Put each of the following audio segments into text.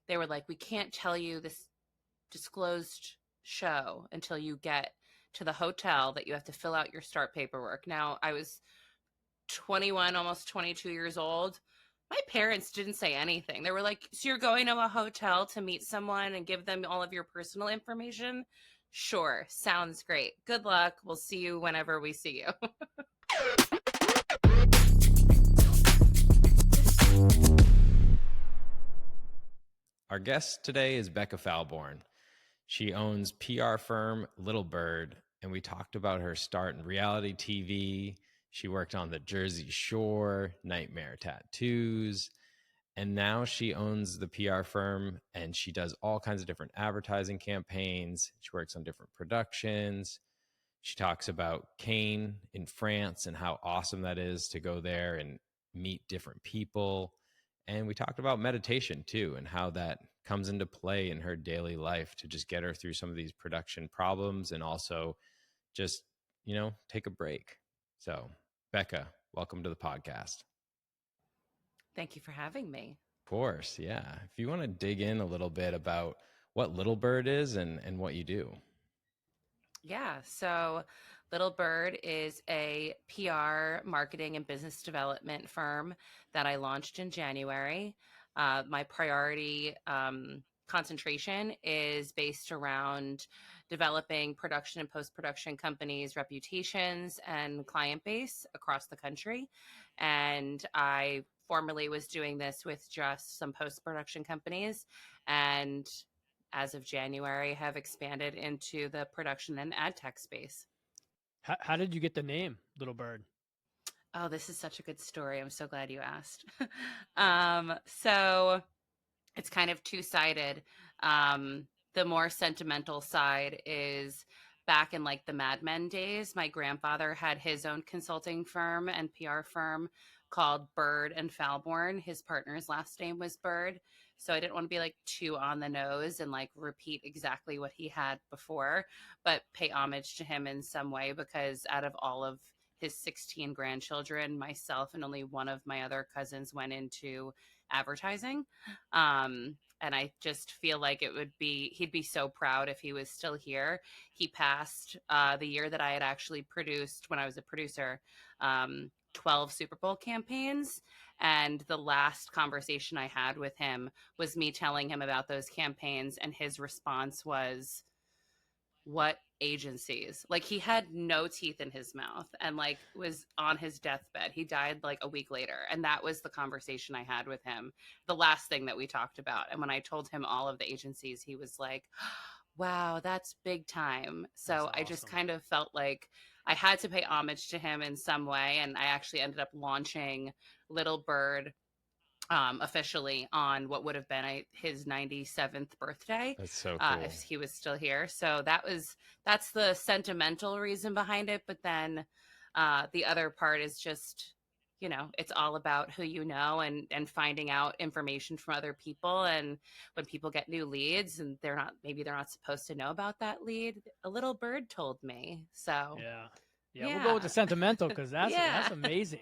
they were like, we can't tell you this disclosed show until you get to the hotel that you have to fill out your start paperwork. Now, I was 21, almost 22 years old. My parents didn't say anything. They were like, so you're going to a hotel to meet someone and give them all of your personal information? Sure, sounds great. Good luck. We'll see you whenever we see you. Our guest today is Becca Falborn. She owns PR firm Little Bird, and we talked about her start in reality TV. She worked on the Jersey Shore, Nightmare Tattoos, and now she owns the PR firm and she does all kinds of different advertising campaigns. She works on different productions. She talks about Cannes in France and how awesome that is to go there and meet different people. And we talked about meditation too, and how that comes into play in her daily life to just get her through some of these production problems and also just, take a break. So, Becca, welcome to the podcast. Thank you for having me. Of course, yeah. If you want to dig in a little bit about what Little Bird is and what you do. Yeah, so Little Bird is a PR, marketing, and business development firm that I launched in January. My priority concentration is based around developing production and post-production companies' reputations and client base across the country. And I formerly was doing this with just some post-production companies, and as of January, have expanded into the production and ad tech space. How did you get the name Little Bird? Oh, this is such a good story. I'm so glad you asked. So it's kind of two-sided. The more sentimental side is back in like the Mad Men days. My grandfather had his own consulting firm and PR firm called Bird and Falborn. His partner's last name was Bird. So I didn't want to be like too on the nose and like repeat exactly what he had before, but pay homage to him in some way, because out of all of his 16 grandchildren, myself and only one of my other cousins went into advertising. And I just feel like he'd be so proud if he was still here. He passed the year that I had actually produced, when I was a producer, 12 Super Bowl campaigns. And the last conversation I had with him was me telling him about those campaigns. And his response was, what agencies? Like, he had no teeth in his mouth and like was on his deathbed. He died like a week later, and that was the conversation I had with him, the last thing that we talked about. And when I told him all of the agencies, he was like, wow, that's big time. So That's I just awesome. kind of felt like I had to pay homage to him in some way, and I actually ended up launching Little Bird officially on what would have been his 97th birthday, That's so cool. if he was still here. So that's the sentimental reason behind it. But then the other part is just, it's all about who you know, and finding out information from other people. And when people get new leads and maybe they're not supposed to know about that lead, a little bird told me. So Yeah, we'll go with the sentimental, because that's amazing.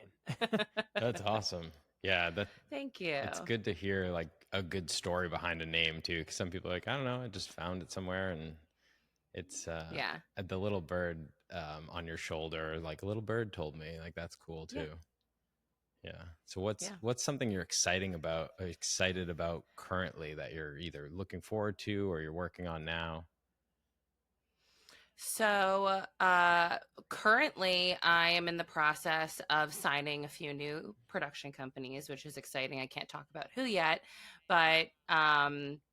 That's awesome. Yeah, Thank you. it's good to hear like a good story behind a name too, because some people are like, I don't know, I just found it somewhere, and it's the little bird on your shoulder, like a little bird told me, like that's cool too. Yeah. So what's something you're excited about currently that you're either looking forward to or you're working on now? So currently, I am in the process of signing a few new production companies, which is exciting. I can't talk about who yet, but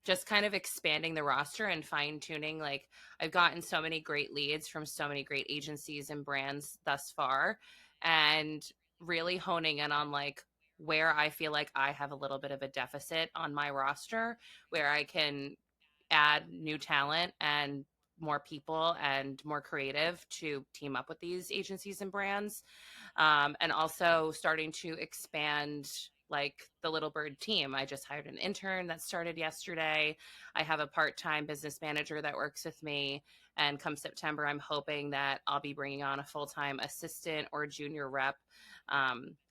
just kind of expanding the roster and fine tuning. Like, I've gotten so many great leads from so many great agencies and brands thus far, and really honing in on like where I feel like I have a little bit of a deficit on my roster, where I can add new talent and more people and more creative to team up with these agencies and brands. And also starting to expand like the Little Bird team. I just hired an intern that started yesterday. I have a part-time business manager that works with me. And come September, I'm hoping that I'll be bringing on a full-time assistant or junior rep.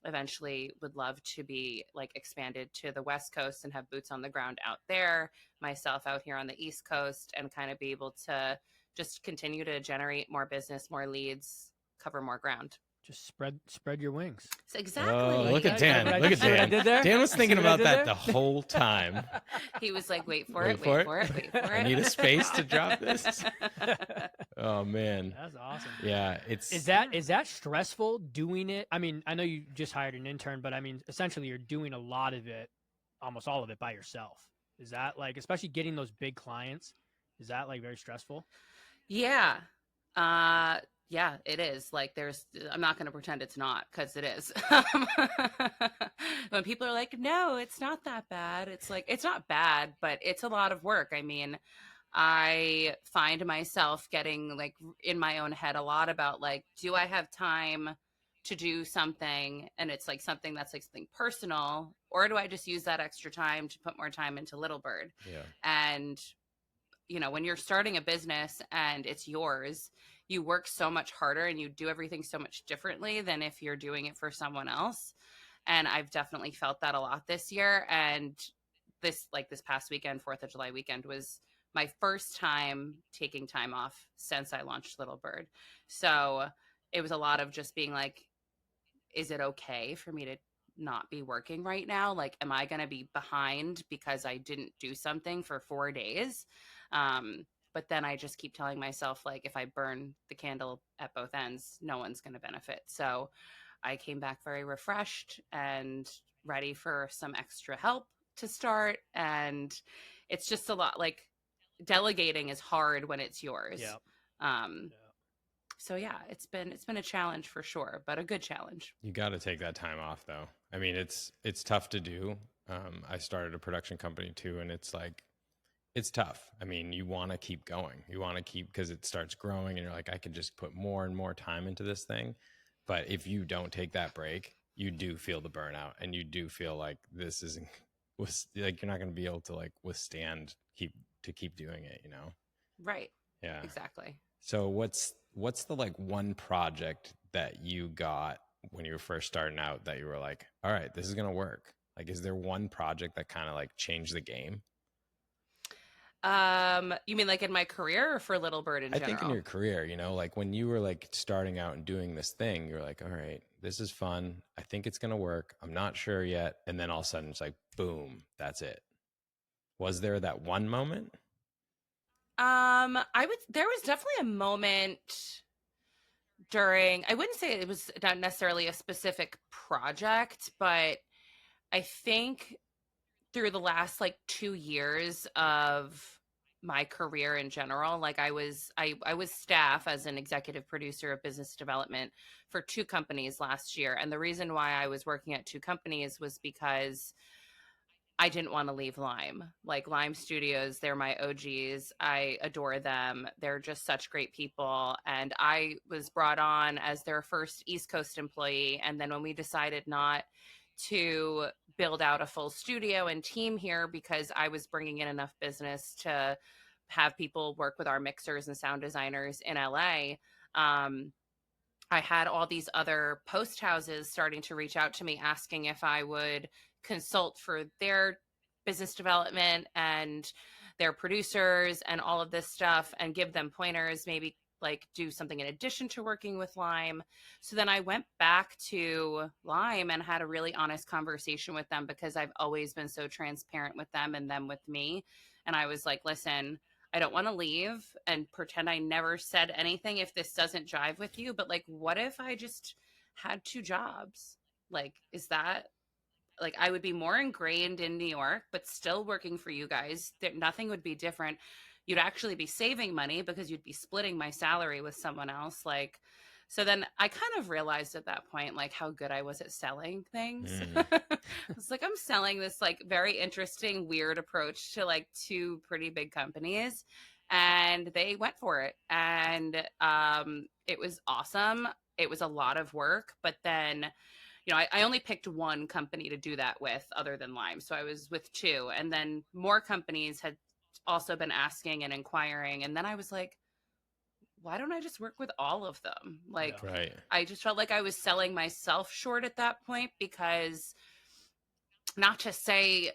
Eventually would love to be like expanded to the West Coast and have boots on the ground out there, myself out here on the East Coast, and kind of be able to just continue to generate more business, more leads, cover more ground. Just spread your wings. So exactly. Oh, look at that? Dan. Look at See what I Dan. did there? Dan was thinking See what I about did that there? the whole time. He was like, wait for Wait it, for wait it. for it, wait for I it. need a space to drop this. Oh man. That's awesome. Yeah, it's Is that stressful doing it? I mean, I know you just hired an intern, but I mean, essentially you're doing a lot of it, almost all of it by yourself. Is that like, especially getting those big clients, is that like very stressful? Yeah. Yeah, it is. Like I'm not going to pretend it's not, because it is. When people are like, no, it's not that bad. It's like, it's not bad, but it's a lot of work. I mean, I find myself getting like in my own head a lot about like, do I have time to do something? And it's like something that's like something personal, or do I just use that extra time to put more time into Little Bird? yeah. And when you're starting a business and it's yours, you work so much harder and you do everything so much differently than if you're doing it for someone else. And I've definitely felt that a lot this year. And this past weekend, 4th of July weekend, was my first time taking time off since I launched Little Bird. So it was a lot of just being like, is it okay for me to not be working right now? Like, am I going to be behind because I didn't do something for 4 days? But then I just keep telling myself, like, if I burn the candle at both ends, no one's going to benefit. So I came back very refreshed and ready for some extra help to start. And it's just a lot, like, delegating is hard when it's yours. Yeah. So yeah, it's been a challenge for sure, but a good challenge. You got to take that time off though. I mean, it's tough to do. I started a production company too, and it's like, it's tough. I mean, you want to keep going. You want to keep, because it starts growing and you're like, I can just put more and more time into this thing. But if you don't take that break, you do feel the burnout, and you do feel like this isn't like, you're not going to be able to like withstand keep doing it, Right. Yeah. Exactly. So what's the like one project that you got when you were first starting out that you were like, all right, this is going to work? Like, is there one project that kind of like changed the game? You mean like in my career or for Little Bird in I general? think in your career, like when you were like starting out and doing this thing, you're like, all right, this is fun. I think it's going to work. I'm not sure yet. And then all of a sudden it's like, boom, that's it. Was there that one moment? There was definitely a moment during, I wouldn't say it was not necessarily a specific project, but I think through the last like 2 years of my career in general, like I was staff as an executive producer of business development for 2 companies last year. And the reason why I was working at 2 companies was because I didn't want to leave Lime. Like Lime Studios, they're my OGs. I adore them. They're just such great people. And I was brought on as their first East Coast employee. And then when we decided not to build out a full studio and team here, because I was bringing in enough business to have people work with our mixers and sound designers in LA, I had all these other post houses starting to reach out to me asking if I would consult for their business development and their producers and all of this stuff and give them pointers, maybe like do something in addition to working with Lime. So then I went back to Lime and had a really honest conversation with them, because I've always been so transparent with them and them with me. And I was like, listen, I don't want to leave and pretend I never said anything if this doesn't jive with you. But like, what if I just had 2 jobs? Like, is that like, I would be more ingrained in New York, but still working for you guys. Nothing would be different. You'd actually be saving money because you'd be splitting my salary with someone else. Like, so then I kind of realized at that point, like how good I was at selling things. I was like, I'm selling this like very interesting, weird approach to like 2 pretty big companies, and they went for it. And it was awesome. It was a lot of work, but then I only picked one company to do that with other than Lime. So I was with two. And then more companies had also been asking and inquiring. And then I was like, why don't I just work with all of them? Like, Yeah. Right. I just felt like I was selling myself short at that point because not to say,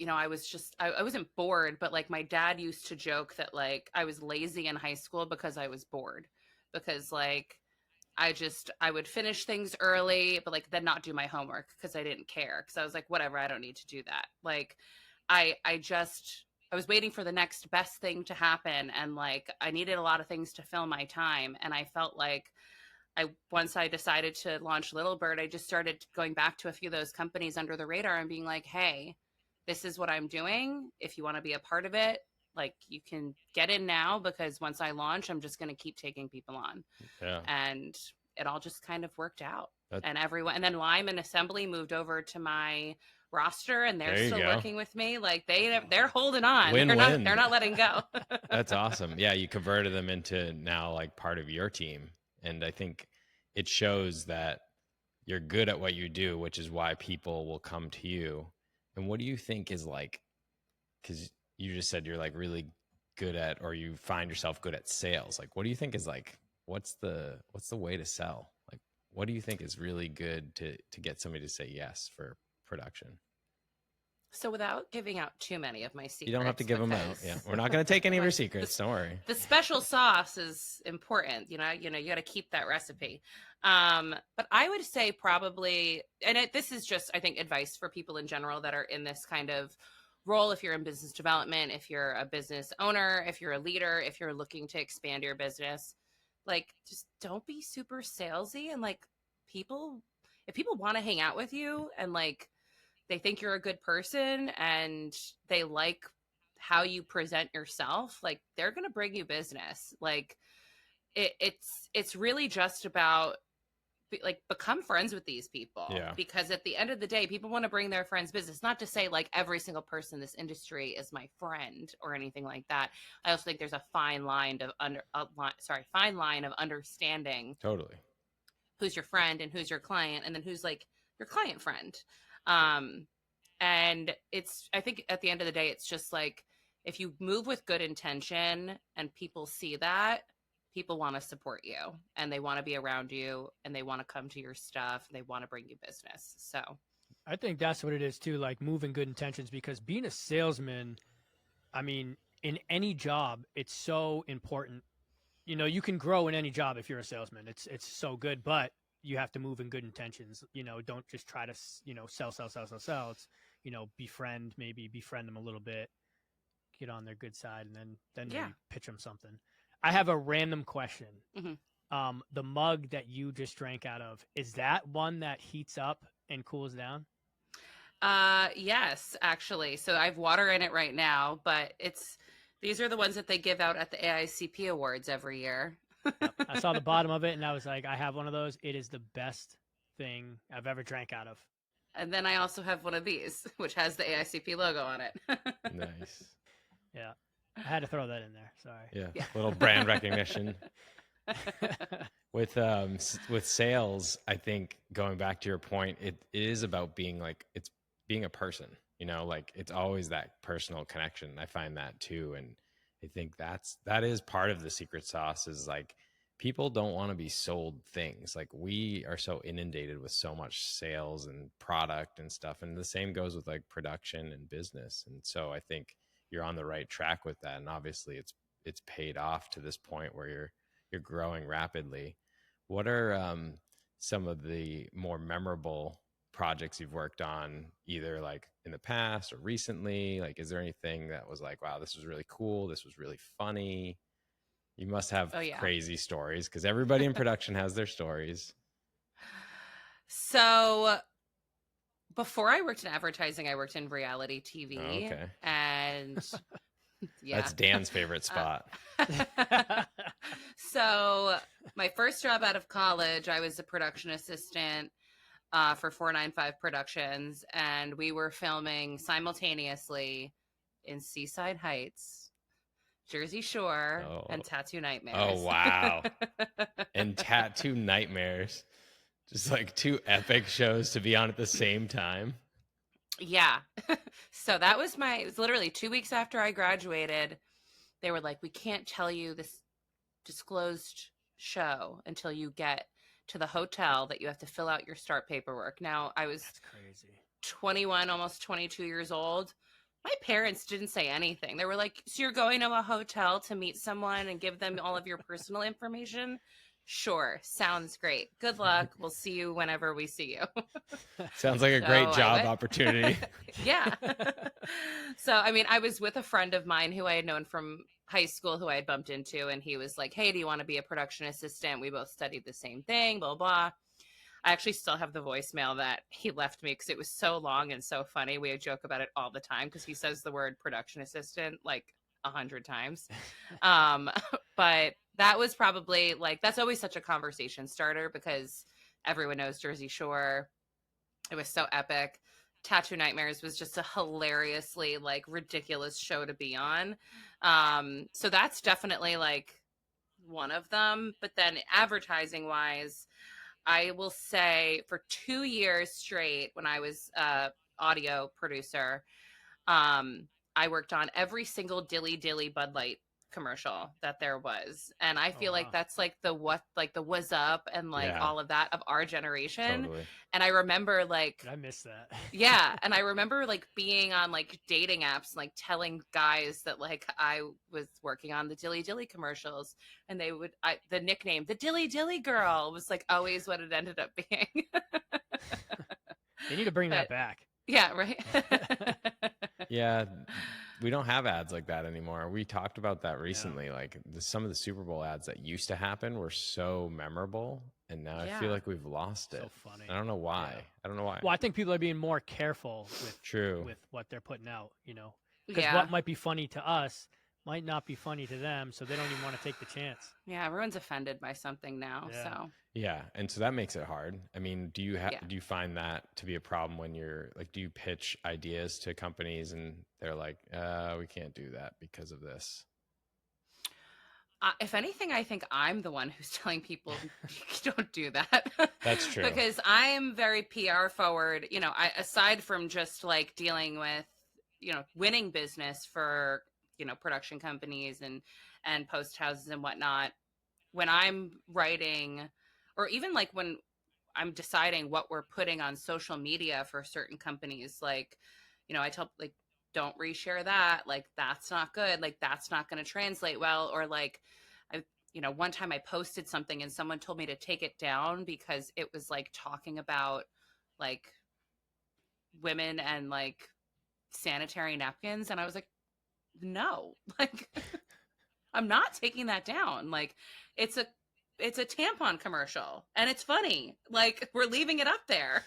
I wasn't bored, but like my dad used to joke that like I was lazy in high school because I was bored. Because like I would finish things early, but like then not do my homework because I didn't care. Because I was like, whatever, I don't need to do that. Like I was waiting for the next best thing to happen, and like I needed a lot of things to fill my time, and I felt like once I decided to launch Little Bird, I just started going back to a few of those companies under the radar and being like, hey, this is what I'm doing. If you want to be a part of it, like you can get in now, because once I launch, I'm just going to keep taking people on. Yeah. And it all just kind of worked out. That- And then Lime and Assembly moved over to my roster, and they're There you still go. working with me. Like they're holding on. Win-win. They're not letting go. That's awesome. Yeah, you converted them into now like part of your team. And I think it shows that you're good at what you do, which is why people will come to you. And what do you think is like, because you just said you're like really good at, or you find yourself good at sales. Like, what do you think is like, what's the way to sell? Like, what do you think is really good to get somebody to say yes for production? So without giving out too many of my secrets, You don't have to give them out. Yeah, we're not going to take any of your secrets. Don't worry. The special sauce is important. You got to keep that recipe. But I would say probably, and this is just, I think, advice for people in general that are in this kind of role. If you're in business development, if you're a business owner, if you're a leader, if you're looking to expand your business, like just don't be super salesy. And like if people want to hang out with you and like they think you're a good person and they like how you present yourself, like they're going to bring you business. Like it's really just about like become friends with these people. Yeah. Because at the end of the day, people want to bring their friends business. Not to say like every single person in this industry is my friend or anything like that. I also think there's a fine line of understanding Totally. who's your friend and who's your client, and then who's like your client friend. And I think at the end of the day, it's just like, if you move with good intention and people see that, people want to support you and they want to be around you and they want to come to your stuff and they want to bring you business. So I think that's what it is too, like moving good intentions, because being a salesman, I mean, in any job, it's so important. You can grow in any job if you're a salesman. It's so good, but you have to move in good intentions. Don't just try to, sell. It's, befriend them a little bit, get on their good side, and then Yeah. maybe pitch them something. I have a random question. Mhm. The mug that you just drank out of, is that one that heats up and cools down? Yes, actually. So I have water in it right now, but these are the ones that they give out at the AICP Awards every year. Yep. I saw the bottom of it and I was like, I have one of those. It is the best thing I've ever drank out of. And then I also have one of these, which has the AICP logo on it. Nice. Yeah. I had to throw that in there. Sorry. Yeah. Little brand recognition. With sales, I think going back to your point, it is about being like, it's being a person, like it's always that personal connection. I find that too. And I think that is part of the secret sauce, is like, people don't want to be sold things. Like, we are so inundated with so much sales and product and stuff. And the same goes with like production and business. And so I think you're on the right track with that. And obviously it's paid off to this point where you're growing rapidly. What are some of the more memorable projects you've worked on, either like in the past or recently? Like, is there anything that was like, wow, this was really cool, this was really funny? You must have crazy stories, because everybody in production has their stories. So before I worked in advertising, I worked in reality TV. Oh, okay. And yeah. That's Dan's favorite spot. So my first job out of college, I was a production assistant for 495 Productions, and we were filming simultaneously in Seaside Heights, Jersey Shore, and Tattoo Nightmares. Oh, wow. And Tattoo Nightmares. Just like two epic shows to be on at the same time. Yeah. So that was it was literally 2 weeks after I graduated. They were like, we can't tell you this disclosed show until you get to the hotel that you have to fill out your start paperwork. Now, I was That's crazy. 21, almost 22 years old. My parents didn't say anything. They were like, so you're going to a hotel to meet someone and give them all of your personal information? Sure, sounds great. Good luck. We'll see you whenever we see you. Sounds like a So great I job went. opportunity. Yeah. So, I mean, I was with a friend of mine who I had known from high school who I had bumped into, and he was like, hey, do you want to be a production assistant? We both studied the same thing, blah, blah. I actually still have the voicemail that he left me because it was so long and so funny. We joke about it all the time because he says the word production assistant like 100 times. Um, but that was probably like, that's always such a conversation starter because everyone knows Jersey Shore. It was so epic. Tattoo Nightmares was just a hilariously like ridiculous show to be on. So that's definitely like one of them. But then advertising wise, I will say for 2 years straight, when I was audio producer, I worked on every single Dilly Dilly Bud Light commercial that there was, and I Oh, feel like wow. that's like the what's up and like Yeah, all of that of our generation. totally. And I remember like Did I miss that? yeah, and I remember like being on like dating apps and like telling guys that like I was working on the Dilly Dilly commercials, and the nickname the Dilly Dilly Girl was like always what it ended up being. They need to bring But that back. yeah, right. Yeah, we don't have ads like that anymore. We talked about that Yeah. recently. Like some of the Super Bowl ads that used to happen were so memorable, and now I feel Yeah. like we've lost it. So funny. I don't know why. Yeah. I don't know why. Well, I think people are being more careful True. with what they're putting out, because Yeah. what might be funny to us might not be funny to them, so they don't even want to take the chance. Yeah, everyone's offended by something now. Yeah. So Yeah, and so that makes it hard. I mean, do you Yeah. do you find that to be a problem when you're like, do you pitch ideas to companies and they're like, we can't do that because of this? if anything, I think I'm the one who's telling people don't do that. That's true. Because I'm very PR forward. Aside from just like dealing with, winning business for, production companies and post houses and whatnot. When I'm writing, or even like when I'm deciding what we're putting on social media for certain companies, like, I tell like, don't reshare that. Like, that's not good. Like, that's not going to translate well. Or like, one time I posted something and someone told me to take it down because it was like talking about like women and like sanitary napkins. And I was like, no, like, I'm not taking that down. Like, it's a tampon commercial and it's funny. Like, we're leaving it up there.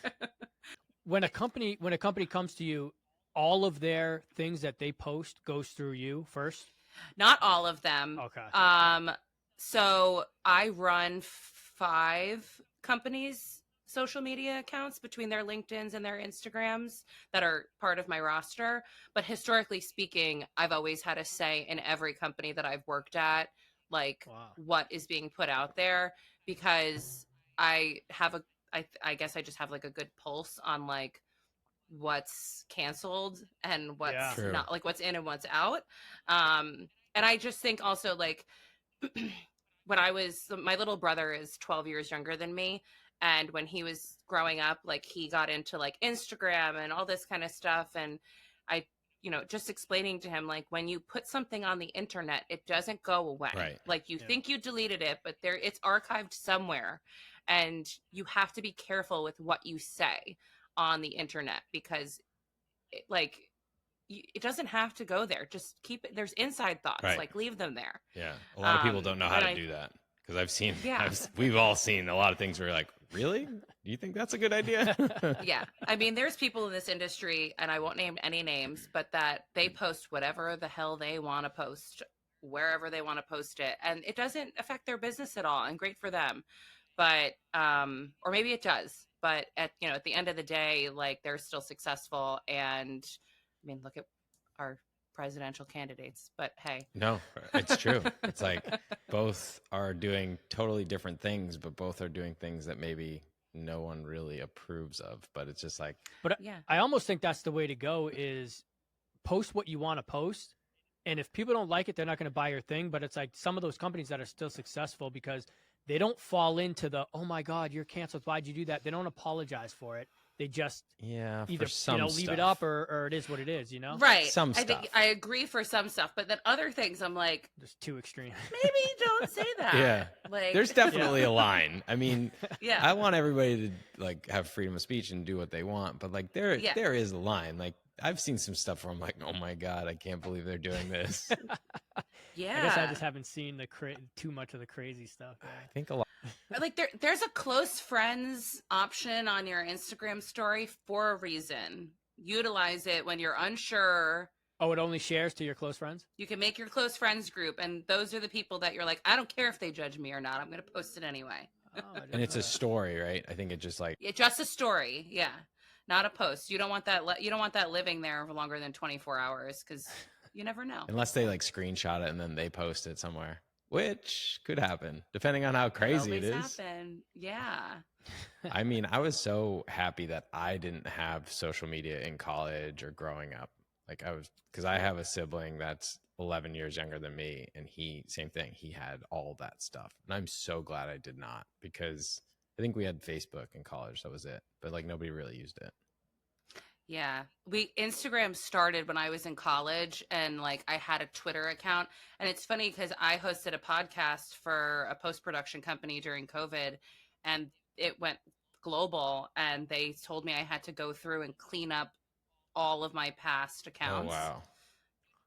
When a company comes to you, all of their things that they post goes through you first. Not all of them. Okay. So I run 5 companies' social media accounts between their LinkedIns and their Instagrams that are part of my roster. But historically speaking, I've always had a say in every company that I've worked at, like Wow. what is being put out there, because I guess I just have like a good pulse on like what's canceled and what's True. not, like what's in and what's out. And I just think also like my little brother is 12 years younger than me. And when he was growing up, like he got into like Instagram and all this kind of stuff. And I, just explaining to him, like when you put something on the internet, it doesn't go away. Right. Like you Yeah. think you deleted it, but it's archived somewhere. And you have to be careful with what you say on the internet because it doesn't have to go there. Just keep it. There's inside thoughts, Right. like leave them there. Yeah, a lot of people don't know how but to do that because I've seen. Yeah. We've all seen a lot of things where you're like, really? Do you think that's a good idea? Yeah. I mean, there's people in this industry, and I won't name any names, but that they post whatever the hell they want to post, wherever they want to post it. And it doesn't affect their business at all, and great for them. But, or maybe it does. But at the end of the day, like they're still successful. And I mean, look at our presidential candidates, but hey. No, it's true. It's like both are doing totally different things, but both are doing things that maybe no one really approves of, but it's just like, But Yeah. I almost think that's the way to go is post what you want to post. And if people don't like it, they're not going to buy your thing. But it's like some of those companies that are still successful because they don't fall into the, oh my God, you're canceled. Why'd you do that? They don't apologize for it. They just yeah, for either, some leave it stuff. up or it is what it is, Right. Some I think stuff. I agree for some stuff, but then other things I'm like, Just too extreme. maybe don't say that. Yeah. Like There's definitely a line. I mean, yeah. I want everybody to like have freedom of speech and do what they want, but like there is a line. Like I've seen some stuff where I'm like, oh my God, I can't believe they're doing this. Yeah. I guess I just haven't seen too much of the crazy stuff. Yeah. I think a lot. Like there's a close friends option on your Instagram story for a reason. Utilize it when you're unsure. Oh, it only shares to your close friends? You can make your close friends group, and those are the people that you're like, I don't care if they judge me or not. I'm going to post it anyway. Oh, I didn't And it's know a that. story, right? I think it just like, Yeah, just a story. Yeah, not a post. You don't want that. You don't want that living there for longer than 24 hours because you never know. unless they like screenshot it and then they post it somewhere, which could happen depending on how It crazy it always is. happen. Yeah. I mean, I was so happy that I didn't have social media in college or growing up. Like because I have a sibling that's 11 years younger than me, and same thing. He had all that stuff, and I'm so glad I did not, because I think we had Facebook in college. That was it, but like nobody really used it. Yeah. Instagram started when I was in college, and like I had a Twitter account, and it's funny because I hosted a podcast for a post-production company during COVID, and it went global, and they told me I had to go through and clean up all of my past accounts. Oh wow.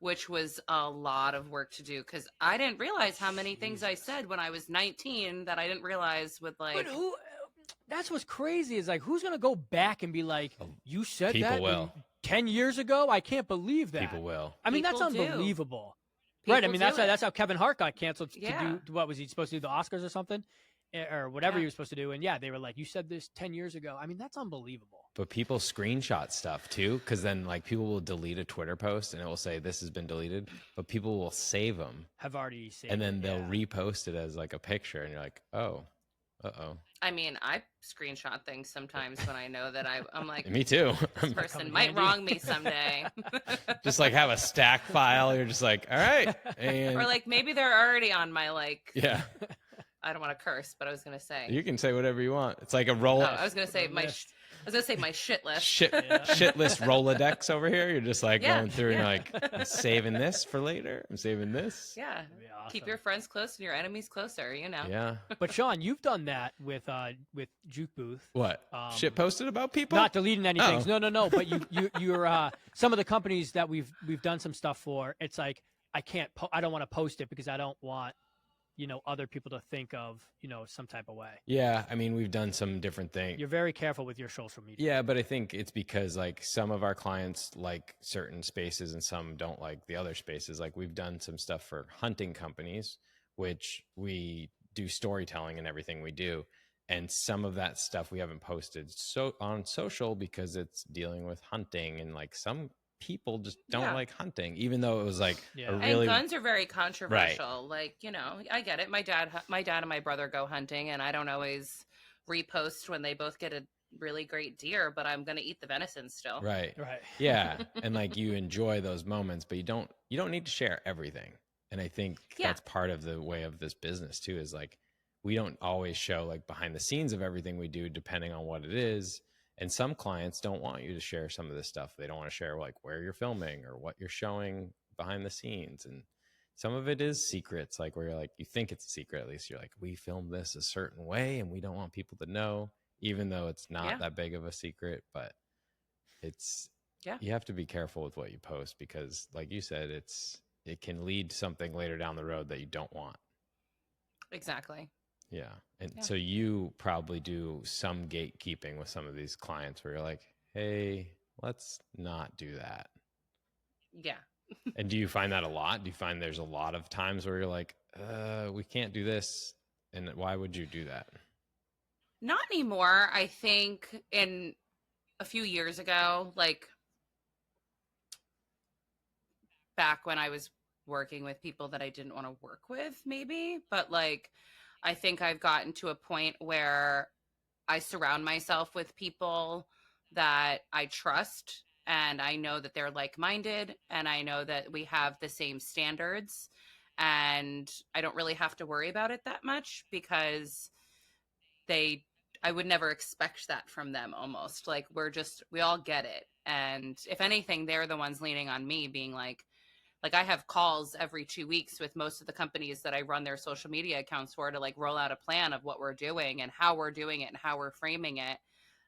Which was a lot of work to do because I didn't realize how many things I said when I was 19 that I didn't realize with like. But who? That's what's crazy is like, who's going to go back and be like, you said People that will. 10 years ago? I can't believe that. People will. I mean, that's People do. unbelievable. People Right. I mean, do it. that's how Kevin Hart got canceled Yeah. to do, what was he supposed to do? The Oscars or something? Or whatever Yeah. he was supposed to do. And yeah, they were like, you said this 10 years ago. I mean, that's unbelievable. But people screenshot stuff too, because then like people will delete a Twitter post and it will say this has been deleted, but people will save them Have already saved and then it, they'll yeah. repost it as like a picture, and you're like, oh, uh-oh. I mean, I screenshot things sometimes when I know that I'm like, Me too. this Come person in might handy. wrong me someday. Just like have a stack file. You're just like, all right. And Or like maybe they're already on my like, yeah, I don't want to curse, but I was going to say. you can say whatever you want. It's like a roll. Oh, I was going to say The my list. I was going to say my shit list. Shit, Yeah. shit list Rolodex over here. You're just like Yeah, going through and yeah. you're like, I'm saving this for later. I'm saving this. Yeah. That'd be Keep awesome. your friends close and your enemies closer, you know. Yeah. But Sean, you've done that with Juke Booth. What? Um, Shit posted about people? Not deleting anything. Oh. No. But you're some of the companies that we've done some stuff for. It's like I don't want to post it because I don't want other people to think of some type of way. Yeah. I mean, we've done some different things. You're very careful with your social media. Yeah, but I think it's because like some of our clients like certain spaces and some don't like the other spaces. Like we've done some stuff for hunting companies, which we do storytelling and everything we do. And some of that stuff we haven't posted on social because it's dealing with hunting, and like some people just don't Yeah. like hunting, even though it was like Yeah. a And really And guns are very controversial. Like, I get it. My dad and my brother go hunting, and I don't always repost when they both get a really great deer, but I'm going to eat the venison still. right. Right. Yeah. And like you enjoy those moments, but you don't need to share everything. And I think Yeah. that's part of the way of this business too, is like we don't always show like behind the scenes of everything we do, depending on what it is. And some clients don't want you to share some of this stuff. They don't want to share like where you're filming or what you're showing behind the scenes. And some of it is secrets, like where you're like, you think it's a secret, at least you're like, we filmed this a certain way and we don't want people to know, even though it's not Yeah. that big of a secret. But Yeah. you have to be careful with what you post, because like you said, it can lead to something later down the road that you don't want. Exactly. Yeah. And Yeah. so you probably do some gatekeeping with some of these clients where you're like, hey, let's not do that. Yeah. And do you find that a lot? Do you find there's a lot of times where you're like, we can't do this? And why would you do that? Not anymore. I think in a few years ago, like back when I was working with people that I didn't want to work with, maybe, but like I think I've gotten to a point where I surround myself with people that I trust, and I know that they're like-minded, and I know that we have the same standards, and I don't really have to worry about it that much because they I would never expect that from them. Almost like we all get it, and if anything, they're the ones leaning on me, being like I have calls every 2 weeks with most of the companies that I run their social media accounts for to like roll out a plan of what we're doing and how we're doing it and how we're framing it,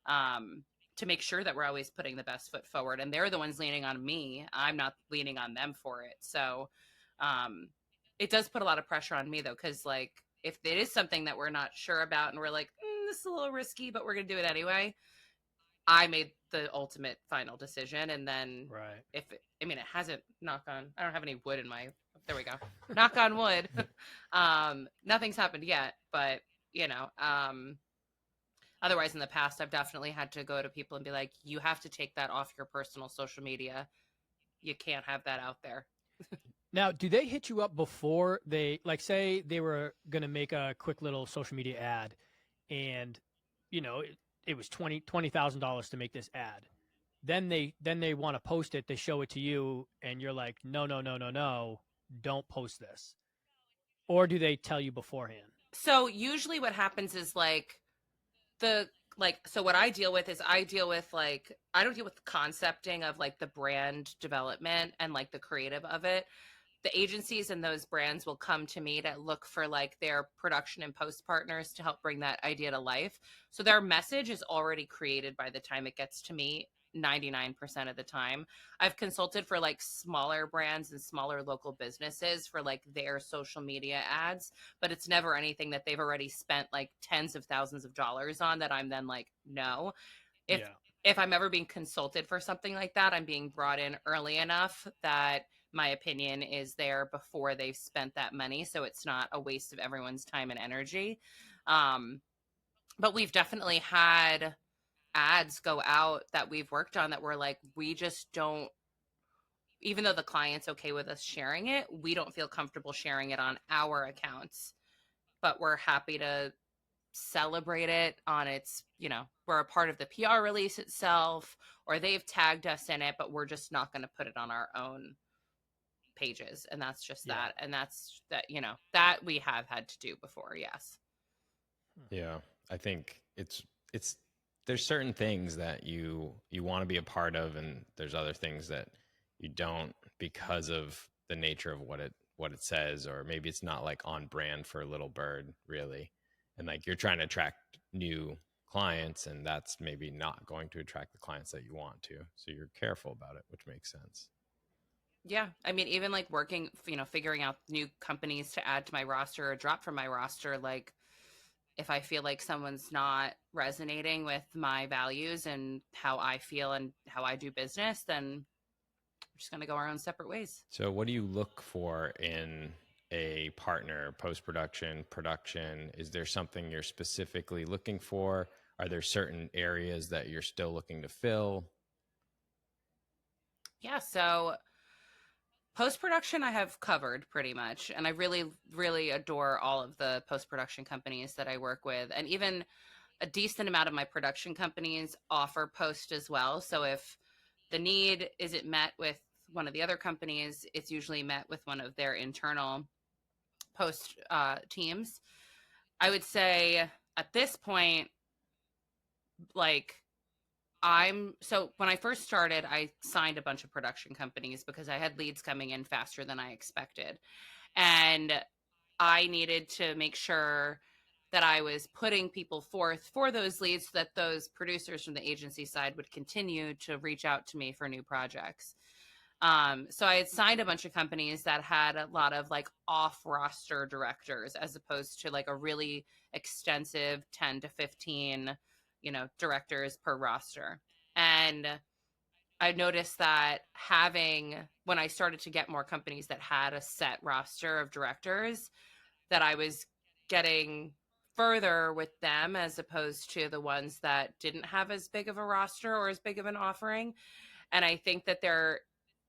um, to make sure that we're always putting the best foot forward. And they're the ones leaning on me. I'm not leaning on them for it. So um, it does put a lot of pressure on me though, because like if it is something that we're not sure about and we're like, this is a little risky, but we're going to do it anyway, I made the ultimate final decision. And then Right. I mean, it hasn't, knock on, I don't have any wood in my, there we go. Knock on wood. Nothing's happened yet, but you know, otherwise in the past, I've definitely had to go to people and be like, you have to take that off your personal social media. You can't have that out there. Now, do they hit you up before they, like, say they were going to make a quick little social media ad and, it was $20,000 to make this ad. Then they want to post it, they show it to you and you're like, "No, no, no, no, no, don't post this." Or do they tell you beforehand? So usually what happens is the so what I deal with is I don't deal with the concepting of like the brand development and like the creative of it. The agencies and those brands will come to me to look for like their production and post partners to help bring that idea to life. So their message is already created by the time it gets to me. 99% of the time I've consulted for like smaller brands and smaller local businesses for like their social media ads, but it's never anything that they've already spent like tens of thousands of dollars on that I'm then like, no. if Yeah. if I'm ever being consulted for something like that, I'm being brought in early enough that my opinion is there before they've spent that money, so it's not a waste of everyone's time and energy. um but we've definitely had ads go out that we've worked on that we're like, we just don't, even though the client's okay with us sharing it, we don't feel comfortable sharing it on our accounts, but we're happy to celebrate it on its, we're a part of the PR release itself, or they've tagged us in it, but we're just not going to put it on our own pages. And that's just Yeah. that. And that's that, that we have had to do before. Yes. Yeah, I think it's there's certain things that you want to be a part of, and there's other things that you don't because of the nature of what it says, or maybe it's not like on brand for Little Bird really, and like you're trying to attract new clients, and that's maybe not going to attract the clients that you want to. So you're careful about it, which makes sense. Yeah. I mean, even like working, figuring out new companies to add to my roster or drop from my roster, like if I feel like someone's not resonating with my values and how I feel and how I do business, then we're just going to go our own separate ways. So what do you look for in a partner, post production, production? Is there something you're specifically looking for? Are there certain areas that you're still looking to fill? Yeah. So post production, I have covered pretty much. And I really, really adore all of the post production companies that I work with. And even a decent amount of my production companies offer post as well. So if the need isn't met with one of the other companies, it's usually met with one of their internal post teams. I would say at this point, like, so when I first started, I signed a bunch of production companies because I had leads coming in faster than I expected. And I needed to make sure that I was putting people forth for those leads so that those producers from the agency side would continue to reach out to me for new projects. So I had signed a bunch of companies that had a lot of like off roster directors as opposed to like a really extensive 10 to 15, directors per roster. And I noticed that when I started to get more companies that had a set roster of directors, that I was getting further with them as opposed to the ones that didn't have as big of a roster or as big of an offering. And I think that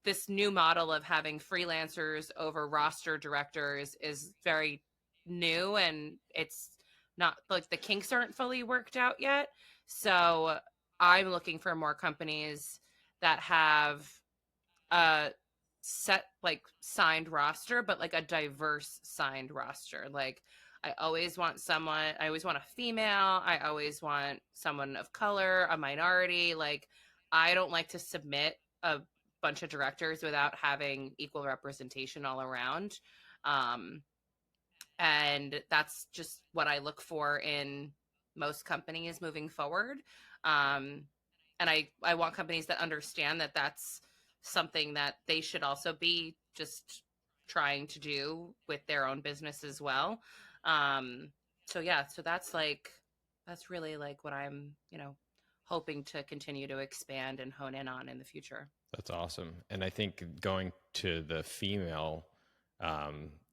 this new model of having freelancers over roster directors is very new, and it's not like the kinks aren't fully worked out yet. So I'm looking for more companies that have a set like signed roster, but like a diverse signed roster. Like I always want a female, I always want someone of color, a minority. Like I don't like to submit a bunch of directors without having equal representation all around. Um, and that's just what I look for in most companies moving forward. Um, and I want companies that understand that that's something that they should also be just trying to do with their own business as well. Um, so yeah, so that's really like what I'm, hoping to continue to expand and hone in on in the future. That's awesome. And I think going to the female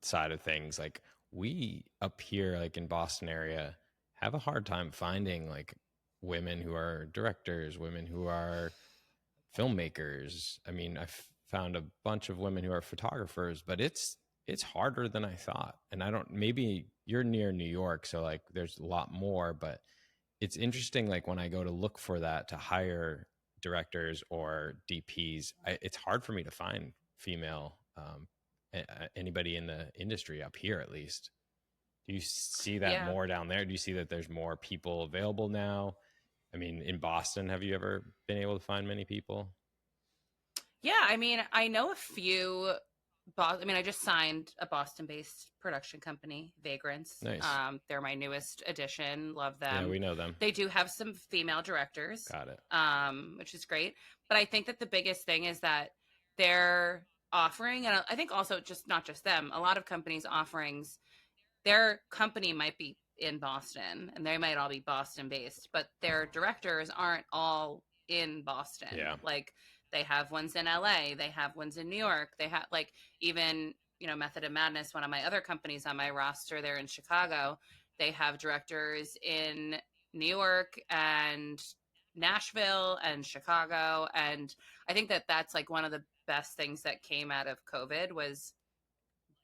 side of things, like we up here, like in Boston area, have a hard time finding like women who are directors, women who are filmmakers. I mean, I've found a bunch of women who are photographers, but it's harder than I thought. And I don't, maybe you're near New York, so like there's a lot more, but it's interesting. Like when I go to look for that to hire directors or DPs, it's hard for me to find female anybody in the industry up here, at least. Do you see that Yeah. more down there? Do you see that there's more people available now? I mean, in Boston, have you ever been able to find many people? Yeah, I mean, I know a few. I mean, I just signed a Boston-based production company, Vagrants. Nice. They're my newest addition. Love Yeah, them. we know them. They do have some female directors, Got it. which is great. But I think that the biggest thing is that they're offering, and I think also just not just them, a lot of companies' offerings, their company might be in Boston and they might all be Boston based, but their directors aren't all in Boston. Yeah. Like they have ones in LA, they have ones in New York, they have like even, Method of Madness, one of my other companies on my roster, they're in Chicago. They have directors in New York and Nashville and Chicago. And I think that that's like one of the best things that came out of COVID was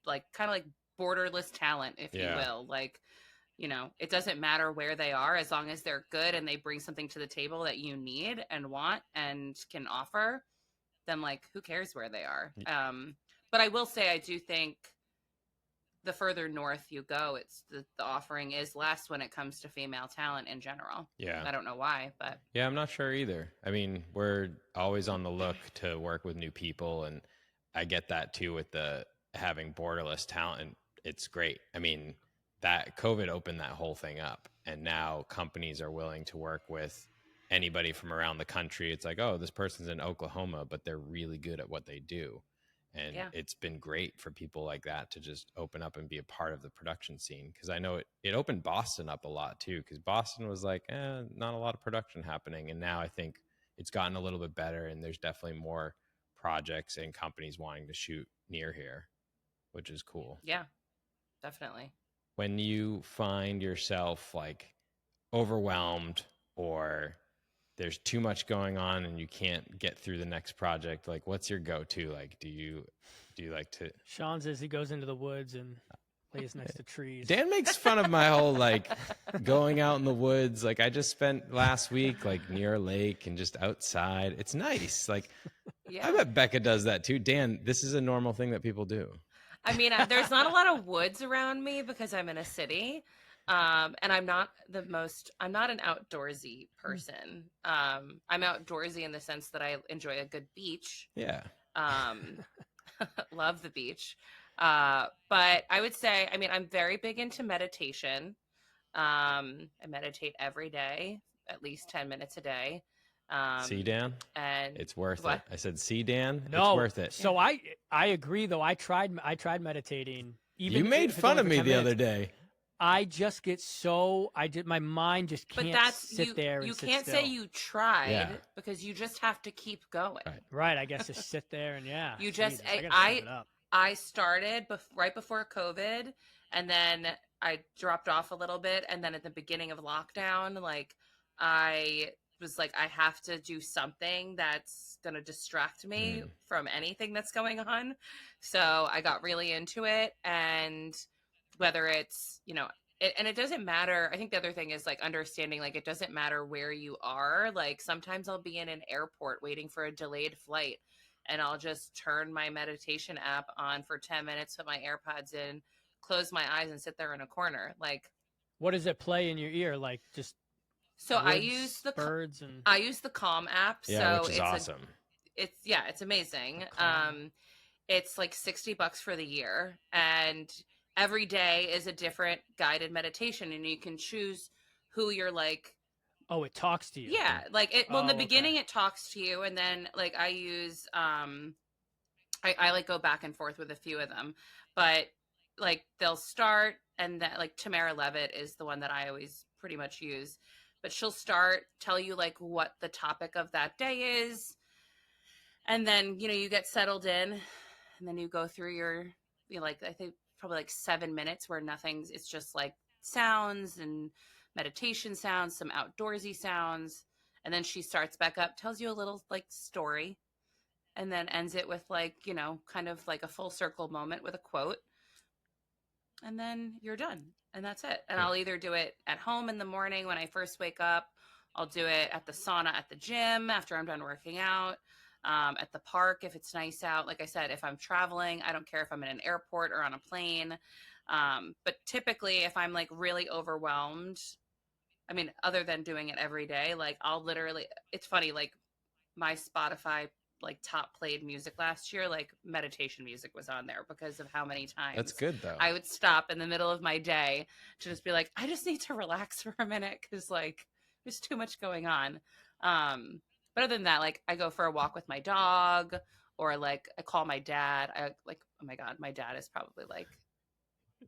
like kind of like borderless talent, if you Yeah. will. Like, it doesn't matter where they are as long as they're good and they bring something to the table that you need and want and can offer, then like who cares where they are. But I will say I do think the further north you go, it's the offering is less when it comes to female talent in general. Yeah. I don't know why, but Yeah, I'm not sure either. I mean, we're always on the look to work with new people, and I get that too with the having borderless talent. And it's great. I mean, that COVID opened that whole thing up, and now companies are willing to work with anybody from around the country. It's like, oh, this person's in Oklahoma, but they're really good at what they do. And yeah. it's been great for people like that to just open up and be a part of the production scene. Cause I know it opened Boston up a lot too. Cause Boston was like, not a lot of production happening. And now I think it's gotten a little bit better and there's definitely more projects and companies wanting to shoot near here, which is cool. Yeah, definitely. When you find yourself like overwhelmed or there's too much going on and you can't get through the next project, like what's your go-to? Like do you like to Sean says he goes into the woods and plays next to trees. Dan makes fun of my whole like going out in the woods. Like I just spent last week like near a lake and just outside. It's nice. Like Yeah. I bet Becca does that too. Dan, this is a normal thing that people do. I mean, there's not a lot of woods around me because I'm in a city. And I'm not an outdoorsy person. I'm outdoorsy in the sense that I enjoy a good beach. Yeah. Um, love the beach. But I would say, I mean, I'm very big into meditation. I meditate every day, at least 10 minutes a day. See, Dan? And It's worth what? it. I said, see, Dan? No, It's worth it. So I agree though. I tried meditating. Even You made if it's fun only of for me 10 the minutes. other day. I just get my mind just But can't sit there and you sit can't still. say you tried Yeah. because you just have to keep going. Right, I guess just sit there and yeah. You just Jesus, gotta step it up. I started right before COVID, and then I dropped off a little bit, and then at the beginning of lockdown, like I was like, I have to do something that's gonna distract me from anything that's going on. So I got really into it, and whether it's and it doesn't matter. I think the other thing is like understanding, like, it doesn't matter where you are. Like, sometimes I'll be in an airport waiting for a delayed flight, and I'll just turn my meditation app on for 10 minutes, put my AirPods in, close my eyes, and sit there in a corner. Like, What does it play in your ear? Like just so woods, birds, and I use the Calm app. Yeah, So which is awesome. it's amazing. Calm. It's like $60 for the year, and every day is a different guided meditation, and you can choose who you're like. Oh, it talks to you. Yeah, like it. Well, in the Oh, beginning, okay. it talks to you, and then like I use I like go back and forth with a few of them, but like they'll start, and that, like, Tamara Levitt is the one that I always pretty much use, but she'll start, tell you like what the topic of that day is, and then you get settled in, and then you go through your, like, I think probably like 7 minutes where nothing's, it's just like sounds and meditation sounds, some outdoorsy sounds, and then she starts back up, tells you a little like story, and then ends it with like, kind of like a full circle moment with a quote, and then you're done, and that's it. And I'll either do it at home in the morning when I first wake up, I'll do it at the sauna at the gym after I'm done working out, at the park if it's nice out. Like I said, if I'm traveling, I don't care if I'm in an airport or on a plane. But typically, if I'm like really overwhelmed, I mean, other than doing it every day, like I'll literally, it's funny, like my Spotify like top played music last year, like meditation music was on there because of how many That's times good though. I would stop in the middle of my day to just be like, I just need to relax for a minute because like there's too much going on. But other than that, like I go for a walk with my dog, or like I call my dad. I like, oh my God, my dad is probably like,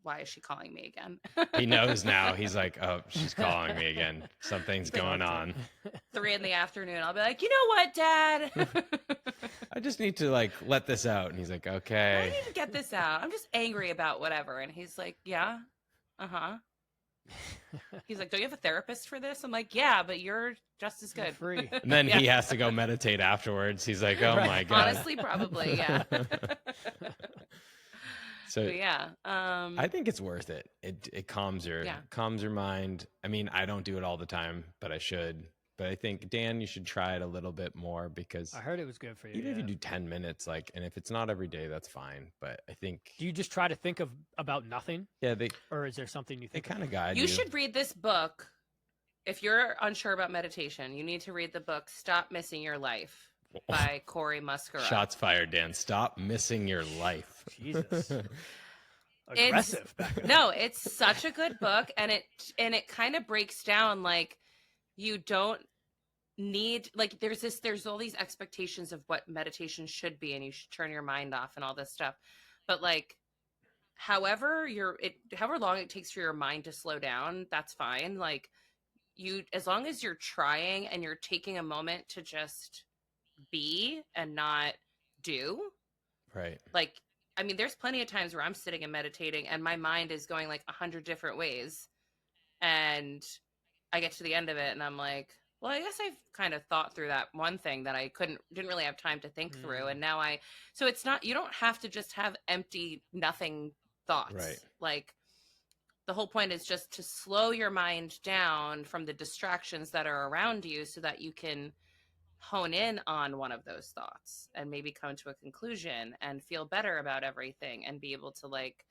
why is she calling me again? He knows now. He's like, oh, she's calling me again. Something's Like, going on. 3 in the afternoon. I'll be like, you know what, Dad? I just need to like let this out. And he's like, I okay. need to get this out. I'm just angry about whatever. And he's like, yeah, uh-huh. He's like, don't you have a therapist for this? I'm like, yeah, but you're just as good. Free. And then Yeah. he has to go meditate afterwards. He's like, oh my God. Honestly, probably, yeah. So But yeah. I think it's worth it. It calms your mind. I mean, I don't do it all the time, but I should. But I think, Dan, you should try it a little bit more, because I heard it was good for you. even if you do 10 minutes, like, and if it's not every day, that's fine. But I think, Do you just try to think about nothing, yeah, or is there something you they think kind of guide you. You should read this book. If you're unsure about meditation, you need to read the book Stop Missing Your Life by Cory Muscara. Shots fired, Dan. Stop missing your life. Jesus. Aggressive. No, it's such a good book, and it kind of breaks down like you don't need, like, there's all these expectations of what meditation should be, and you should turn your mind off and all this stuff, but like however long it takes for your mind to slow down, that's fine. Like, as long as you're trying and you're taking a moment to just be and not do, Right. like, I mean, there's plenty of times where I'm sitting and meditating and my mind is going like 100 different ways, and I get to the end of it and I'm like, well, I guess I've kind of thought through that one thing that I didn't really have time to think through. And now so it's not, you don't have to just have empty, nothing thoughts. Right. Like, the whole point is just to slow your mind down from the distractions that are around you so that you can hone in on one of those thoughts and maybe come to a conclusion and feel better about everything and be able to like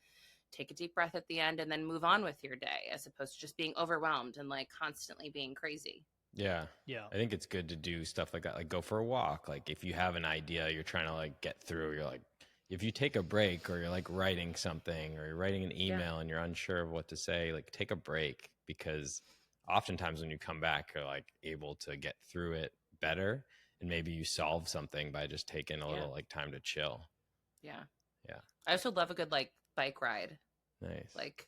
take a deep breath at the end and then move on with your day, as opposed to just being overwhelmed and like constantly being crazy. Yeah. Yeah. I think it's good to do stuff like that. Like, go for a walk. Like, if you have an idea you're trying to like get through, you're like, if you take a break, or you're like writing something, or you're writing an email and you're unsure of what to say, like, take a break, because oftentimes when you come back, you're like able to get through it better, and maybe you solve something by just taking a little like time to chill. Yeah. Yeah. I also love a good like bike ride. Nice. Like,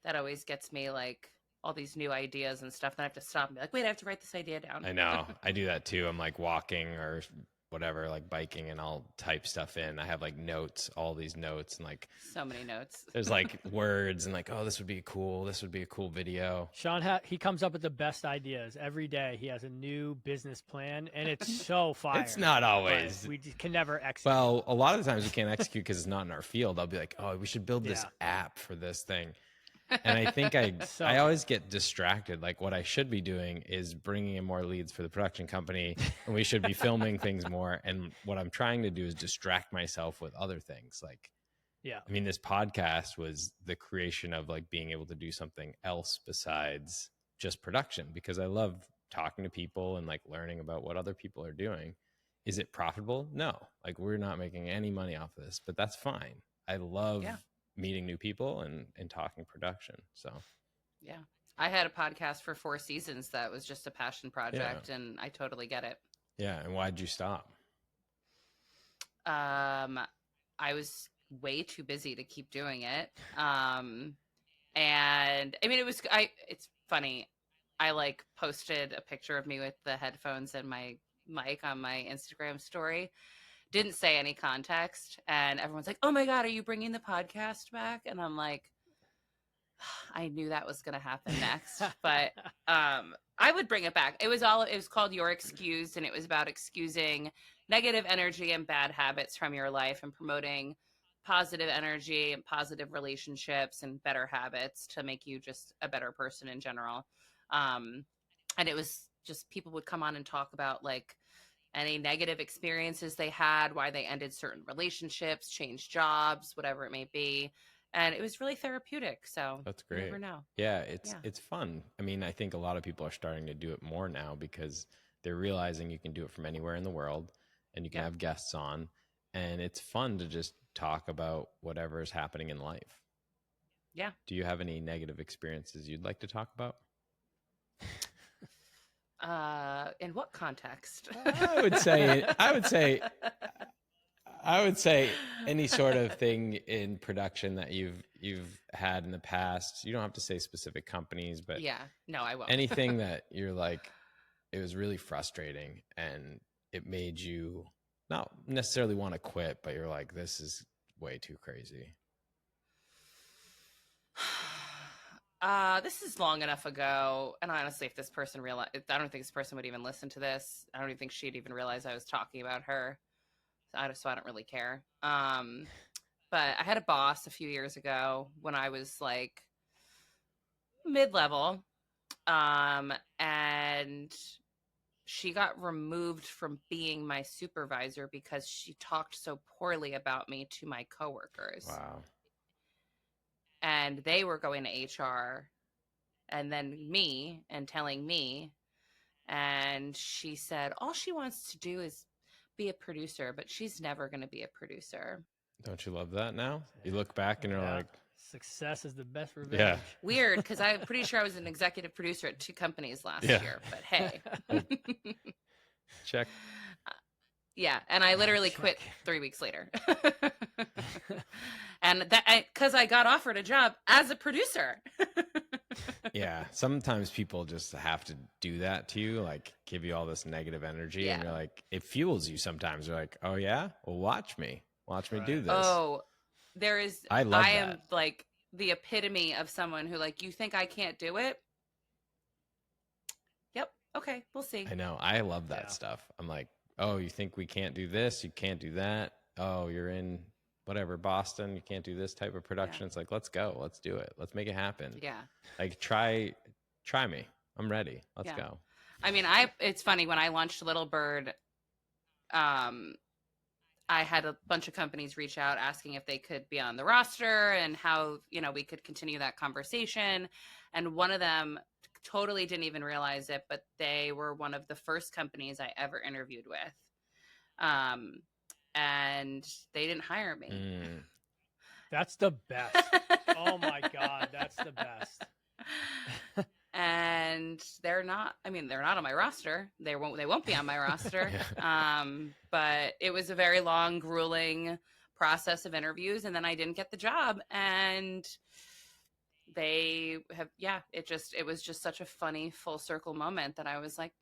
that always gets me like all these new ideas and stuff. Then I have to stop and be like, wait, I have to write this idea down. I know. I do that too. I'm like walking or whatever, like biking, and I'll type stuff in. I have like notes, all these notes, and like So many notes. there's like words and like, oh, this would be a cool video. Sean, he comes up with the best ideas every day. He has a new business plan, and it's so fire. It's not always. But we just can never execute. Well, a lot of the times we can't execute because it's not in our field. I'll be like, oh, we should build this Yeah. app for this thing. And I think So I always get distracted. Like what I should be doing is bringing in more leads for the production company, and we should be filming things more. And what I'm trying to do is distract myself with other things. Like, yeah. I mean, this podcast was the creation of like being able to do something else besides just production, because I love talking to people and like learning about what other people are doing. Is it profitable? No. Like we're not making any money off of this, but that's fine. I love Yeah. meeting new people and talking production. So Yeah. I had a podcast for 4 seasons that was just a passion yeah. project, and I totally get it. Yeah. And why'd you stop? I was way too busy to keep doing it. And I mean, it's funny. I like posted a picture of me with the headphones and my mic on my Instagram story. Didn't say any context. And everyone's like, oh my God, are you bringing the podcast back? And I'm like, I knew that was going to happen next, but I would bring it back. It was called Your Excuse, and it was about excusing negative energy and bad habits from your life and promoting positive energy and positive relationships and better habits to make you just a better person in general. And it was just people would come on and talk about like any negative experiences they had, why they ended certain relationships, changed jobs, whatever it may be. And it was really therapeutic. So That's you great. never know. Yeah, Yeah. it's fun. I mean, I think a lot of people are starting to do it more now because they're realizing you can do it from anywhere in the world, and you can Yeah. have guests on, and it's fun to just talk about whatever is happening in life. Yeah. Do you have any negative experiences you'd like to talk about? In what context? I would say any sort of thing in production that you've had in the past. You don't have to say specific companies, but yeah. No, I won't. anything that you're like, it was really frustrating and it made you not necessarily want to quit, but you're like, this is way too crazy. This is long enough ago, and honestly, if this person realized, I don't think this person would even listen to this. I don't even think she'd even realize I was talking about her. So I don't really care. But I had a boss a few years ago when I was like mid-level, and she got removed from being my supervisor because she talked so poorly about me to my coworkers. Wow. And they were going to HR and then me and telling me. And she said, all she wants to do is be a producer, but she's never going to be a producer. Don't you love that now? You look back and you're like, success is the best revenge. yeah. Weird, because I'm pretty sure I was an executive producer at 2 companies last year. But hey. Check. Yeah, and I literally quit 3 weeks later. And that because I got offered a job as a producer. Yeah, sometimes people just have to do that to you, like give you all this negative energy, Yeah. and you're like, it fuels you sometimes. You're like, oh yeah, well watch me do this. Oh, I love I that. am like the epitome of someone who like, you think I can't do it? Yep. Okay, we'll see. I know. I love that stuff. I'm like, oh, you think we can't do this? You can't do that. Oh, you're in whatever, Boston. You can't do this type of production. Yeah. It's like, let's go. Let's do it. Let's make it happen. Yeah. Like, try me. I'm ready. Let's go. I mean, it's funny when I launched Little Bird, I had a bunch of companies reach out asking if they could be on the roster and how, we could continue that conversation. And one of them totally didn't even realize it, but they were one of the first companies I ever interviewed with. And they didn't hire me. That's the best. Oh my God, that's the best. And they're not on my roster. They won't be on my roster. But it was a very long, grueling process of interviews, and then I didn't get the job. And they have, it was just such a funny full circle moment that I was like,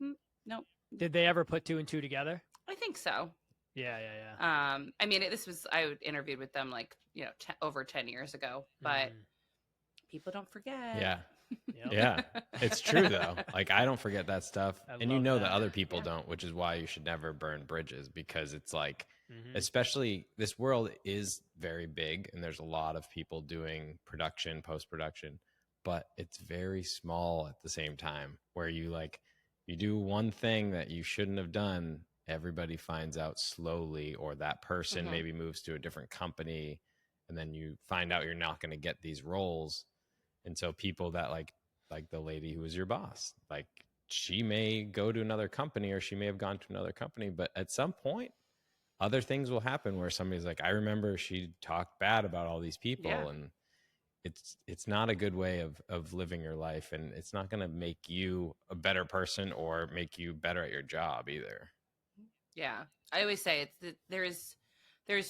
nope. Did they ever put 2 and 2 together? I think so. Yeah. I mean, I interviewed with them like, over 10 years ago, but people don't forget. Yeah. Yep. Yeah. It's true though. Like, I don't forget that stuff. And you know that other people Yeah. don't, which is why you should never burn bridges, because it's like, especially this world is very big and there's a lot of people doing production, post-production. but it's very small at the same time, where you do one thing that you shouldn't have done, everybody finds out slowly, or that person Mm-hmm. maybe moves to a different company, and then you find out you're not going to get these roles. And so people that like the lady who was your boss, like she may go to another company, or she may have gone to another company, but at some point other things will happen where somebody's like, I remember she talked bad about all these Yeah. people. And it's not a good way of living your life, and it's not going to make you a better person or make you better at your job either. Yeah. I always say there's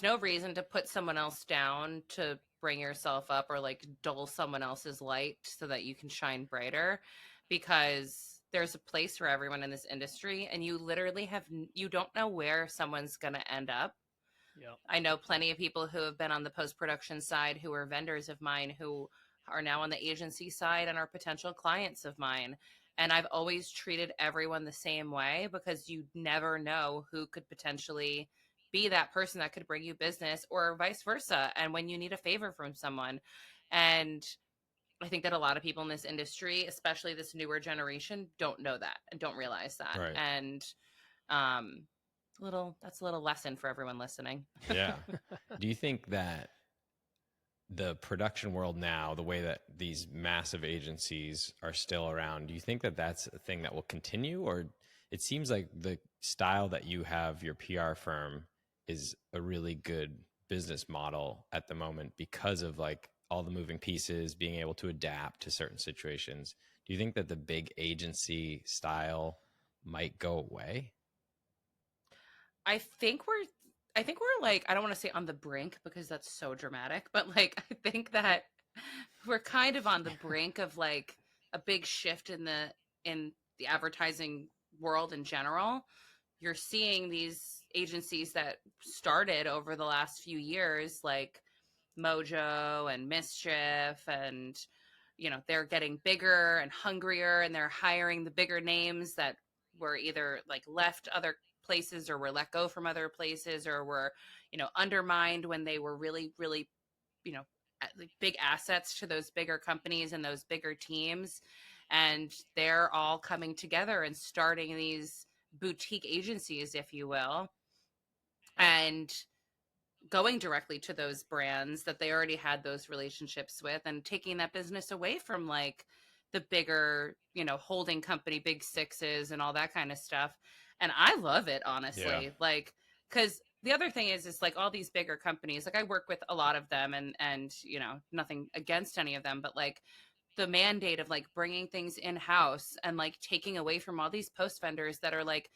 no reason to put someone else down to bring yourself up or like dull someone else's light so that you can shine brighter, because there's a place for everyone in this industry, and you literally you don't know where someone's going to end up. Yep. I know plenty of people who have been on the post production side who are vendors of mine who are now on the agency side and are potential clients of mine. And I've always treated everyone the same way, because you never know who could potentially be that person that could bring you business, or vice versa. And when you need a favor from someone. And I think that a lot of people in this industry, especially this newer generation, don't know that and don't realize that. Right. And that's a little lesson for everyone listening. Yeah. Do you think that the production world now, the way that these massive agencies are still around, do you think that that's a thing that will continue? Or it seems like the style that you have, your PR firm, is a really good business model at the moment because of like all the moving pieces, being able to adapt to certain situations. Do you think that the big agency style might go away? I think we're like, I don't want to say on the brink because that's so dramatic, but like I think that we're kind of on the brink of like a big shift in the advertising world in general. You're seeing these agencies that started over the last few years, like Mojo and Mischief, and they're getting bigger and hungrier, and they're hiring the bigger names that were either like left other places or were let go from other places, or were undermined when they were really really you know like big assets to those bigger companies and those bigger teams. And they're all coming together and starting these boutique agencies, if you will, and going directly to those brands that they already had those relationships with, and taking that business away from like the bigger, holding company, big sixes and all that kind of stuff. And I love it, Yeah. honestly. Like, because the other thing is like all these bigger companies, like I work with a lot of them, and nothing against any of them, but like the mandate of like bringing things in house and like taking away from all these post vendors that are like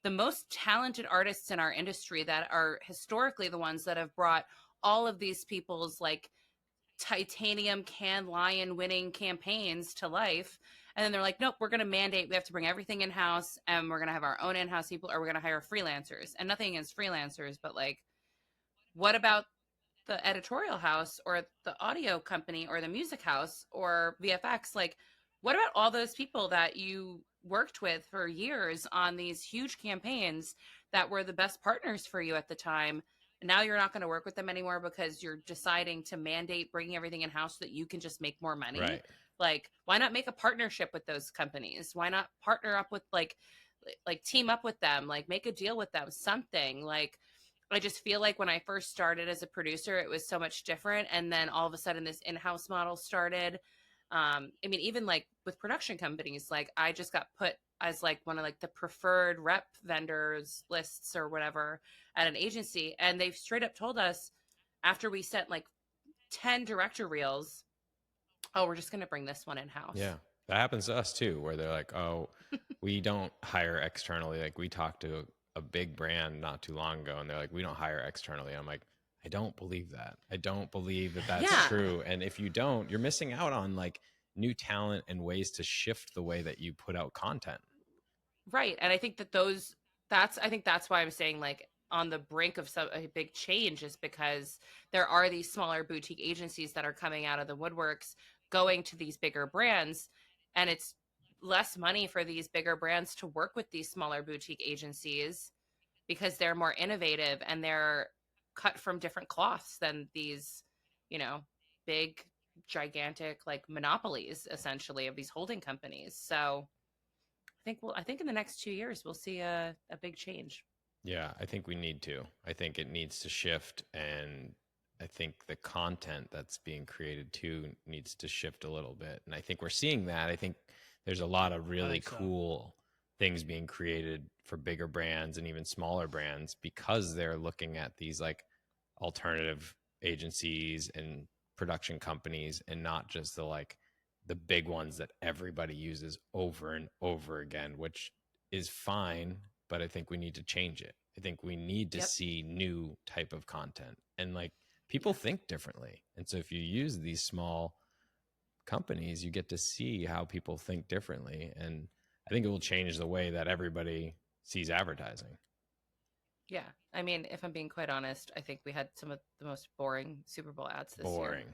the most talented artists in our industry, that are historically the ones that have brought all of these people's like titanium can lion winning campaigns to life. And then they're like, nope, we're going to mandate we have to bring everything in house, and we're going to have our own in house people, or we're going to hire freelancers. And nothing against freelancers, but like, what about the editorial house or the audio company or the music house or VFX? Like, what about all those people that you worked with for years on these huge campaigns that were the best partners for you at the time? Now you're not going to work with them anymore because you're deciding to mandate bringing everything in house so that you can just make more money. Right. Like, why not make a partnership with those companies? Why not partner up with like team up with them, like make a deal with them, something like. I just feel like when I first started as a producer, it was so much different. And then all of a sudden, this in house model started. I mean, even like with production companies, like I just got put as like one of like the preferred rep vendors lists or whatever at an agency. And they've straight up told us after we sent like 10 director reels, oh, we're just going to bring this one in house. Yeah. That happens to us too, where they're like, oh, we don't hire externally. Like we talked to a big brand not too long ago, and they're like, we don't hire externally. I'm like, I don't believe that. I don't believe that that's Yeah. true. And if you don't, you're missing out on like new talent and ways to shift the way that you put out content. Right. And I think that I think that's why I'm saying like on the brink of a big change, is because there are these smaller boutique agencies that are coming out of the woodworks, going to these bigger brands, and it's less money for these bigger brands to work with these smaller boutique agencies because they're more innovative and they're cut from different cloths than these, you know, big gigantic like monopolies essentially of these holding companies. So I think in the next 2 years we'll see a big change. Yeah, I think we need to. I think it needs to shift. And I think the content that's being created too needs to shift a little bit. And I think we're seeing that. I think there's a lot of I really think so. cool things being created for bigger brands and even smaller brands because they're looking at these like alternative agencies and production companies and not just the big ones that everybody uses over and over again, which is fine, but I think we need to change it. I think we need to Yep. see new type of content, and like people Yeah. think differently. And so if you use these small companies, you get to see how people think differently. And I think it will change the way that everybody sees advertising. Yeah. I mean, if I'm being quite honest, I think we had some of the most boring Super Bowl ads this year. Boring.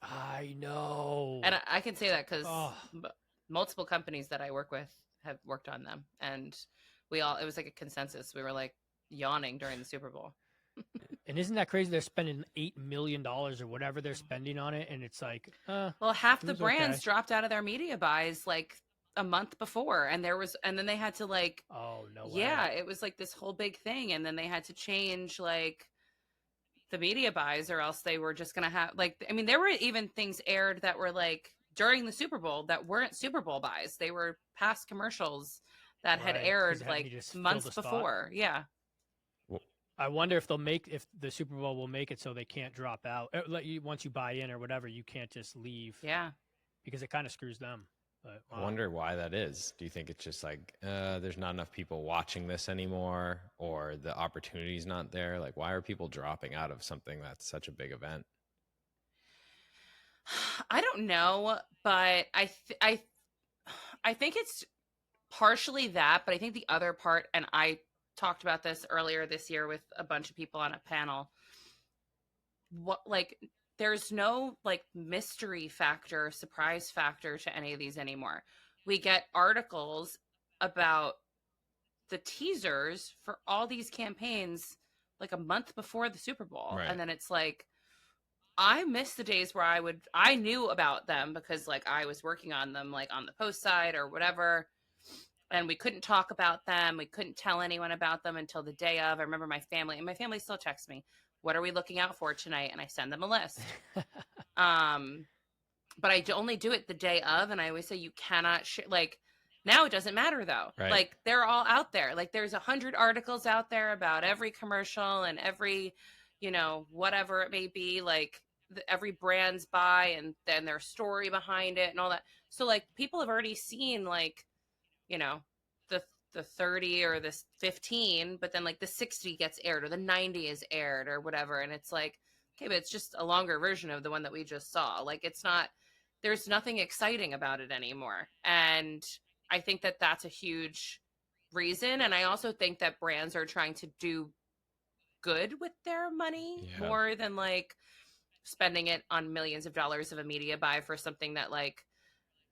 I know. And I can say that because Oh. multiple companies that I work with have worked on them. And it was like a consensus. We were like yawning during the Super Bowl. And isn't that crazy? They're spending $8 million or whatever they're spending on it. And it's like, well, half it the was brands okay. dropped out of their media buys like a month before. And then they had to like, Oh, no way. yeah, it was like this whole big thing. And then they had to change like the media buys, or else they were just going to have like, I mean, there were even things aired that were like during the Super Bowl that weren't Super Bowl buys. They were past commercials that had Right, 'cause aired they had to like just fill months the spot. before. Yeah. I wonder if if the Super Bowl will make it so they can't drop out. Once you buy in or whatever, you can't just leave. Yeah. Because it kind of screws them. But, I wonder why that is. Do you think it's just like there's not enough people watching this anymore, or the opportunity's not there? Like, why are people dropping out of something that's such a big event? I don't know, but I think it's partially that, but I think the other part, and I talked about this earlier this year with a bunch of people on a panel, there's no like mystery factor, surprise factor to any of these anymore. We get articles about the teasers for all these campaigns like a month before the Super Bowl. Right. And then it's like, I miss the days where I knew about them because like I was working on them like on the post side or whatever. And we couldn't talk about them. We couldn't tell anyone about them until the day of. I remember my family still texts me, what are we looking out for tonight? And I send them a list. But I only do it the day of. And I always say, you cannot like, now it doesn't matter though. Right. Like they're all out there. Like there's 100 articles out there about every commercial and every, whatever it may be, like every brand's buy and then their story behind it and all that. So like people have already seen like, the 30 or the 15, but then like the 60 gets aired or the 90 is aired or whatever. And it's like, okay, but it's just a longer version of the one that we just saw. Like there's nothing exciting about it anymore. And I think that that's a huge reason. And I also think that brands are trying to do good with their money more than like spending it on millions of dollars of a media buy for something that like,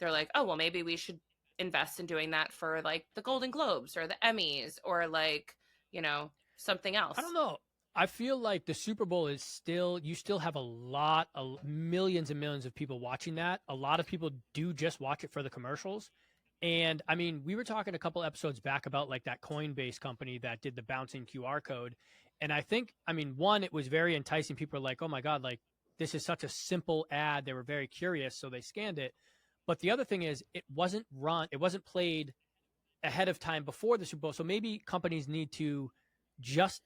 they're like, oh, well, maybe we should invest in doing that for like the Golden Globes or the Emmys or like, something else. I don't know. I feel like the Super Bowl is you still have a lot of millions and millions of people watching that. A lot of people do just watch it for the commercials. And I mean, we were talking a couple episodes back about like that Coinbase company that did the bouncing QR code. And I think, I mean, one, it was very enticing. People are like, oh my God, like this is such a simple ad. They were very curious. So they scanned it. But the other thing is it wasn't played ahead of time before the Super Bowl. So maybe companies need to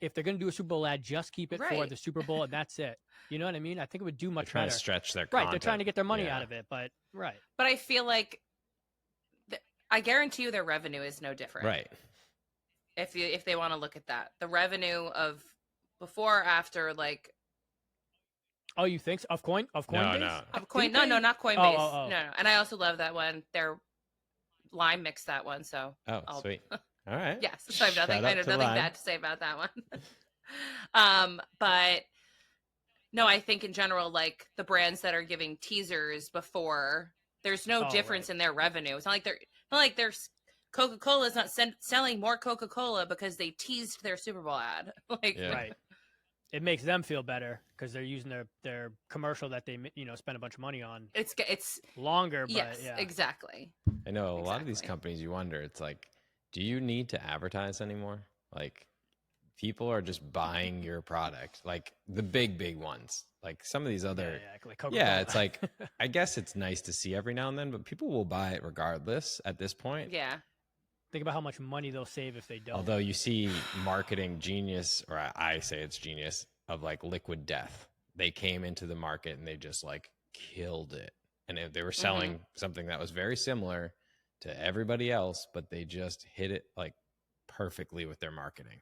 if they're going to do a Super Bowl ad, just keep it for the Super Bowl and that's it. You know what I mean? I think it would do much better. They're trying to stretch their Right. content. They're trying to get their money out of it, but right. But I feel like I guarantee you their revenue is no different. Right. If they want to look at that, the revenue of before, after, like. Oh, you think so? Of Coinbase? No. Of Coin? No, not Coinbase. No. And I also love that one. Their Lime mixed that one, so. Sweet. All right. Yes, so I have nothing bad to say about that one. But no, I think in general, like the brands that are giving teasers before, there's no difference in their revenue. It's not like there's Coca-Cola is not selling more Coca-Cola because they teased their Super Bowl ad. Right. it makes them feel better because they're using their commercial that they spend a bunch of money on It's longer. But yes, yeah, exactly. I know a lot of these Exactly. companies, you wonder, it's like, do you need to advertise anymore? Like, people are just buying your product, like the big ones. Like some of these other, like Coca-Cola. yeah, it's like, I guess it's nice to see every now and then, but people will buy it regardless at this point. Yeah. Think about how much money they'll save if they don't. Although you see marketing genius, or I say it's genius, of like Liquid Death. They came into the market and they just like killed it. And they were selling something that was very similar to everybody else, but they just hit it like perfectly with their marketing.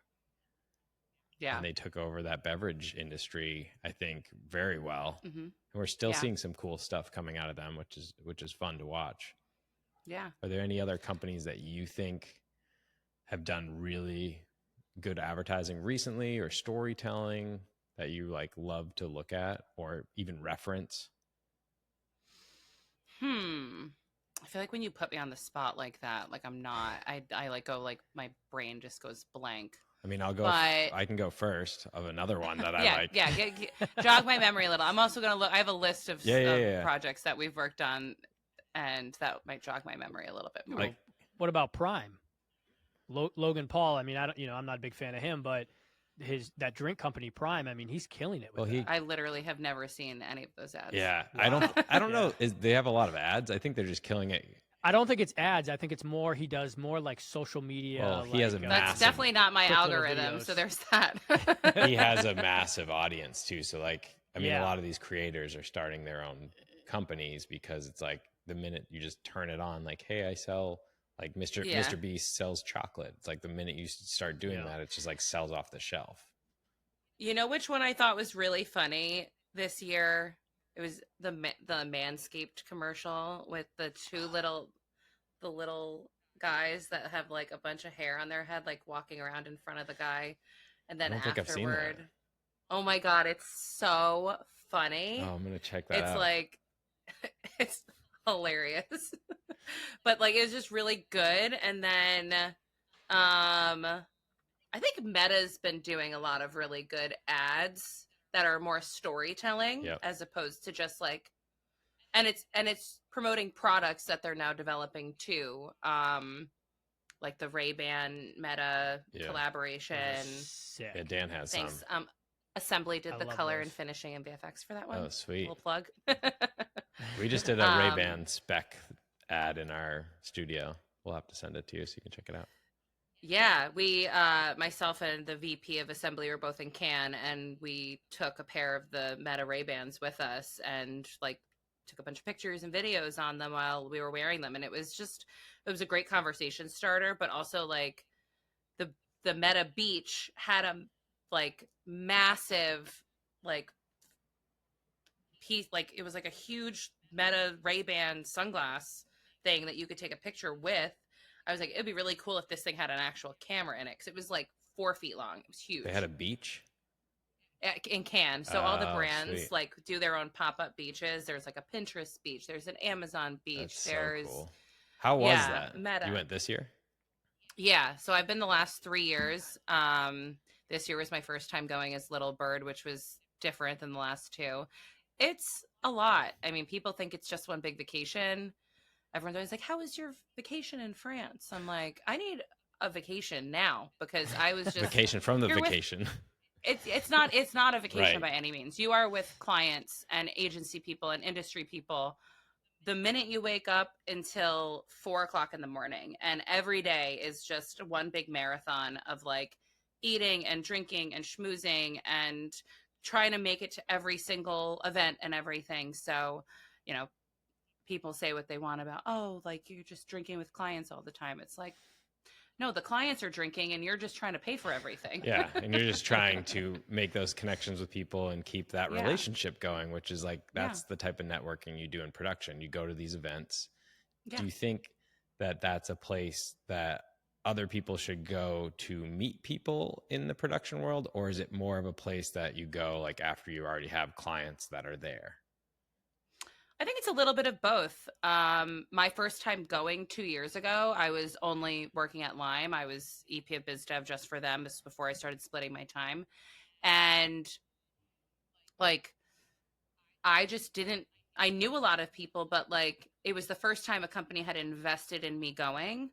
Yeah. And they took over that beverage industry, I think, very well. Mm-hmm. And we're still Yeah. seeing some cool stuff coming out of them, which is fun to watch. Yeah. Are there any other companies that you think have done really good advertising recently or storytelling that you like love to look at or even reference? I feel like when you put me on the spot like that, like I'm not, I like go like my brain just goes blank. I mean, I'll go. But I can go first of another one that yeah, I like. yeah, jog my memory a little. I'm also gonna look. I have a list of Yeah. projects that we've worked on, and that might jog my memory a little bit more. Like, what about Prime? Logan Paul. I mean, I'm not a big fan of him, but that drink company Prime. I mean, he's killing it. With I literally have never seen any of those ads. Yeah, Wow. I don't know. They have a lot of ads. I think they're just killing it. I don't think it's ads. I think it's more he does more like social media. Well, he has a That's massive, definitely not my quick little algorithm. videos. So there's that. he has a massive audience too. So like, I mean, Yeah. a lot of these creators are starting their own companies because it's like the minute you just turn it on, like, hey, I sell like Mr. Beast sells chocolate. It's like the minute you start doing that, it just like sells off the shelf. You know which one I thought was really funny this year? It was the Manscaped commercial with the little guys that have like a bunch of hair on their head, like walking around in front of the guy, and then I don't think I've seen that. afterward, oh my god, it's so funny. Oh, I'm gonna check that out. It's like it's hilarious, but like it's just really good. And then, I think Meta's been doing a lot of really good ads that are more storytelling as opposed to just like, and it's promoting products that they're now developing too. Like the Ray-Ban Meta collaboration. Sick. Yeah, Dan has Thanks. some. Assembly did I the love color those. and finishing and VFX for that one. Oh, sweet. Little plug. We just did a Ray-Ban spec ad in our studio. We'll have to send it to you so you can check it out. Yeah, we, myself and the VP of Assembly were both in Cannes, and we took a pair of the Meta Ray-Bans with us and like took a bunch of pictures and videos on them while we were wearing them. And it was a great conversation starter, but also like the Meta Beach had a like massive like piece, like it was like a huge Meta Ray-Ban sunglass thing that you could take a picture with. I was like, it'd be really cool if this thing had an actual camera in it, because it was like 4 feet long. It was huge. They had a beach in Cannes. So all the brands sweet. like do their own pop-up beaches. There's like a Pinterest beach. There's an Amazon beach. That's so cool. How was that? Meta. You went this year? Yeah. So I've been the last 3 years. This year was my first time going as Little Bird, which was different than the last 2. It's a lot. I mean, people think it's just one big vacation. Everyone's always like, how was your vacation in France? I'm like, I need a vacation now, because I was just vacation from the vacation. It's not a vacation by any means. You are with clients and agency people and industry people the minute you wake up until 4:00 in the morning, and every day is just one big marathon of like eating and drinking and schmoozing and trying to make it to every single event and everything. So, you know, people say what they want about, oh, like you're just drinking with clients all the time. It's like, no, the clients are drinking and you're just trying to pay for everything. Yeah. And you're just trying to make those connections with people and keep that relationship going, which is like, that's the type of networking you do in production. You go to these events. Do you think that that's a place that other people should go to meet people in the production world? Or is it more of a place that you go like after you already have clients that are there? I think it's a little bit of both. My first time going 2 years ago, I was only working at Lime. I was EP of Biz Dev just for them. This was before I started splitting my time. And like, I just didn't, I knew a lot of people, but like, it was the first time a company had invested in me going.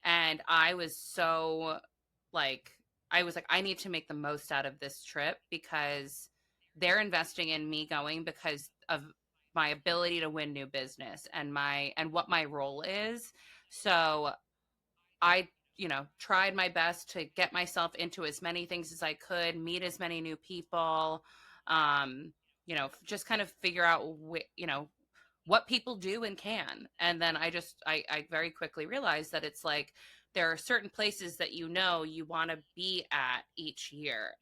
And I was so like, I was like, I need to make the most out of this trip because they're investing in me going because of my ability to win new business and what my role is. So I, tried my best to get myself into as many things as I could, meet as many new people, um, just kind of figure out, what people do and can. And then I very quickly realized that it's like there are certain places that you want to be at each year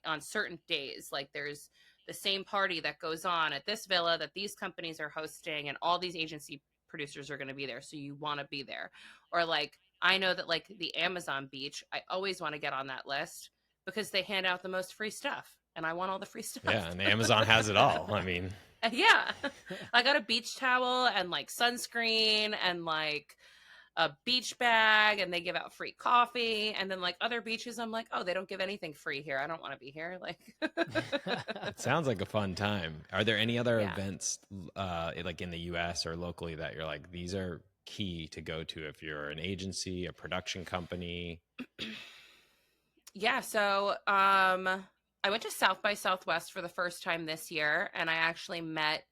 on certain days. Like there's the same party that goes on at this villa that these companies are hosting, and all these agency producers are going to be there. So you want to be there. Or like, I know that like the Amazon beach, I always want to get on that list because they hand out the most free stuff and I want all the free Yeah, stuff. and Amazon has it all. I mean, Yeah. I got a beach towel and like sunscreen and like a beach bag, and they give out free coffee. And then like other beaches, I'm like, oh, they don't give anything free here. I don't want to be here. Like, it sounds like a fun time. Are there any other yeah. events like in the US or locally that you're like, these are key to go to if you're an agency, a production company? Yeah. So, I went to South by Southwest for the first time this year, and I actually met,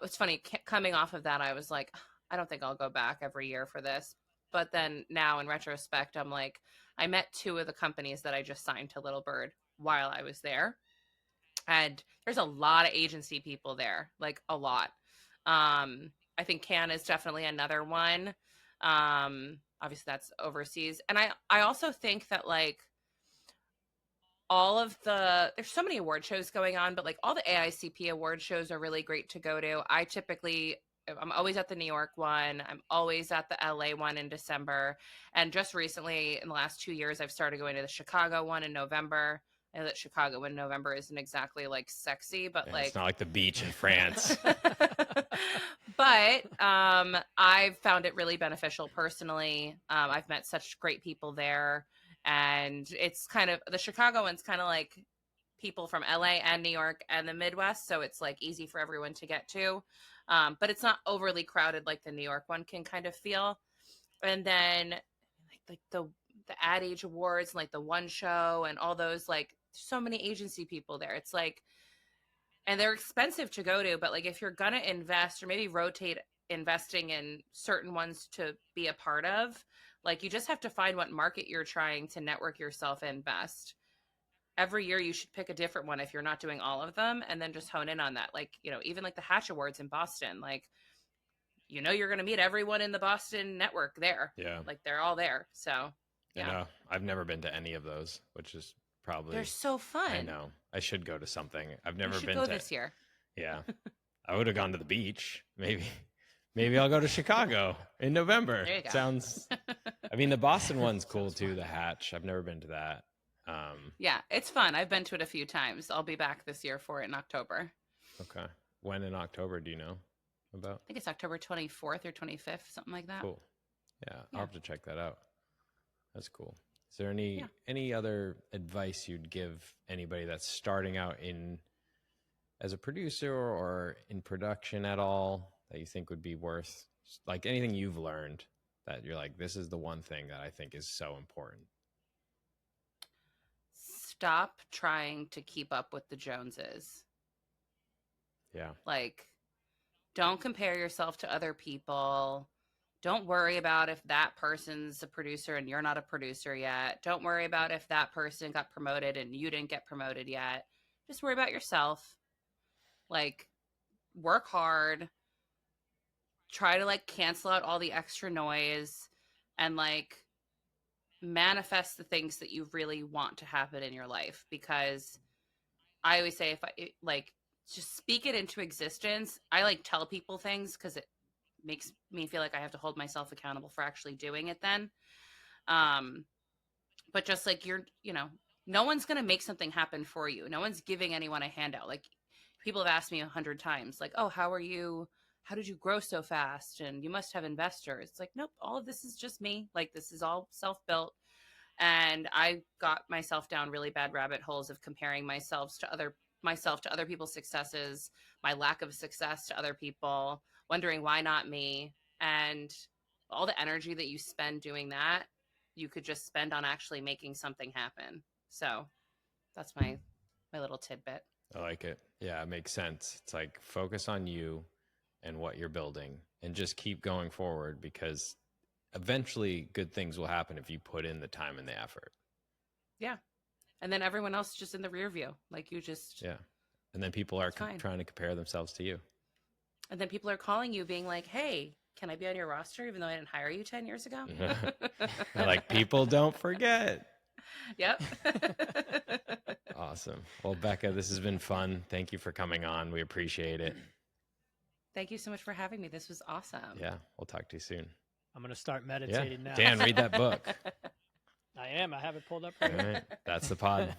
it's funny, coming off of that, I was like, I don't think I'll go back every year for this. But then now in retrospect, I'm like, I met two of the companies that I just signed to Little Bird while I was there. And there's a lot of agency people there, like a lot. I think Can is definitely another one. Obviously that's overseas. And I also think that like there's so many award shows going on, but like all the AICP award shows are really great to go to. I'm always at the New York one. I'm always at the LA one in December. And just recently in the last 2 years, I've started going to the Chicago one in November. I know that Chicago in November isn't exactly like sexy, but Yeah, it's like, not like the beach in France. but I've found it really beneficial personally. I've met such great people there, and it's kind of the Chicago one's kind of like people from LA and New York and the Midwest, so it's like easy for everyone to get to. But it's not overly crowded like the New York one can kind of feel. And then like the Ad Age Awards and like the One Show and all those, like so many agency people there. It's like, and they're expensive to go to, but like if you're gonna invest or maybe rotate investing in certain ones to be a part of, like you just have to find what market you're trying to network yourself in best. Every year you should pick a different one if you're not doing all of them, and then just hone in on that. Like, even like the Hatch Awards in Boston, like, you're going to meet everyone in the Boston network there. Yeah. Like they're all there. So, yeah. And I've never been to any of those, which is probably, They're so fun. I know. I should go to something. I've You never should been go to this year. Yeah. I would have gone to the beach. Maybe I'll go to Chicago in November. There you go. Sounds I mean, the Boston one's cool too, the Hatch. I've never been to that. Yeah, it's fun. I've been to it a few times. I'll be back this year for it in October. Okay. When in October do you know about? I think it's October 24th or 25th, something like that. Cool. Yeah, Yeah. I'll have to check that out. That's cool. Is there any other advice you'd give anybody that's starting out as a producer or in production at all that you think would be worth, like anything you've learned that you're like, this is the one thing that I think is so important? Stop trying to keep up with the Joneses. Yeah. Like, don't compare yourself to other people. Don't worry about if that person's a producer and you're not a producer yet. Don't worry about if that person got promoted and you didn't get promoted yet. Just worry about yourself. Like, work hard. Try to like cancel out all the extra noise and like manifest the things that you really want to happen in your life. Because I always say, if I like, just speak it into existence. I like tell people things because it makes me feel like I have to hold myself accountable for actually doing it then. But just like no one's going to make something happen for you. No one's giving anyone a handout. Like, people have asked me 100 times, like, oh, how did you grow so fast? And you must have investors. It's like, nope, all of this is just me. Like, this is all self-built. And I got myself down really bad rabbit holes of comparing myself to other people's successes, my lack of success to other people, wondering why not me. And all the energy that you spend doing that, you could just spend on actually making something happen. So that's my little tidbit. I like it. Yeah, it makes sense. It's like focus on you and what you're building and just keep going forward, because eventually good things will happen if you put in the time and the effort. Yeah. And then everyone else just in the rear view. Like you just, Yeah. And then people are fine. trying to compare themselves to you. And then people are calling you being like, hey, can I be on your roster even though I didn't hire you 10 years ago? Like, people don't forget. Yep. Awesome. Well, Becca, this has been fun. Thank you for coming on. We appreciate it. Thank you so much for having me. This was awesome. Yeah. We'll talk to you soon. I'm going to start meditating now. Dan, read that book. I am. I have it pulled up All right now. right. That's the pod.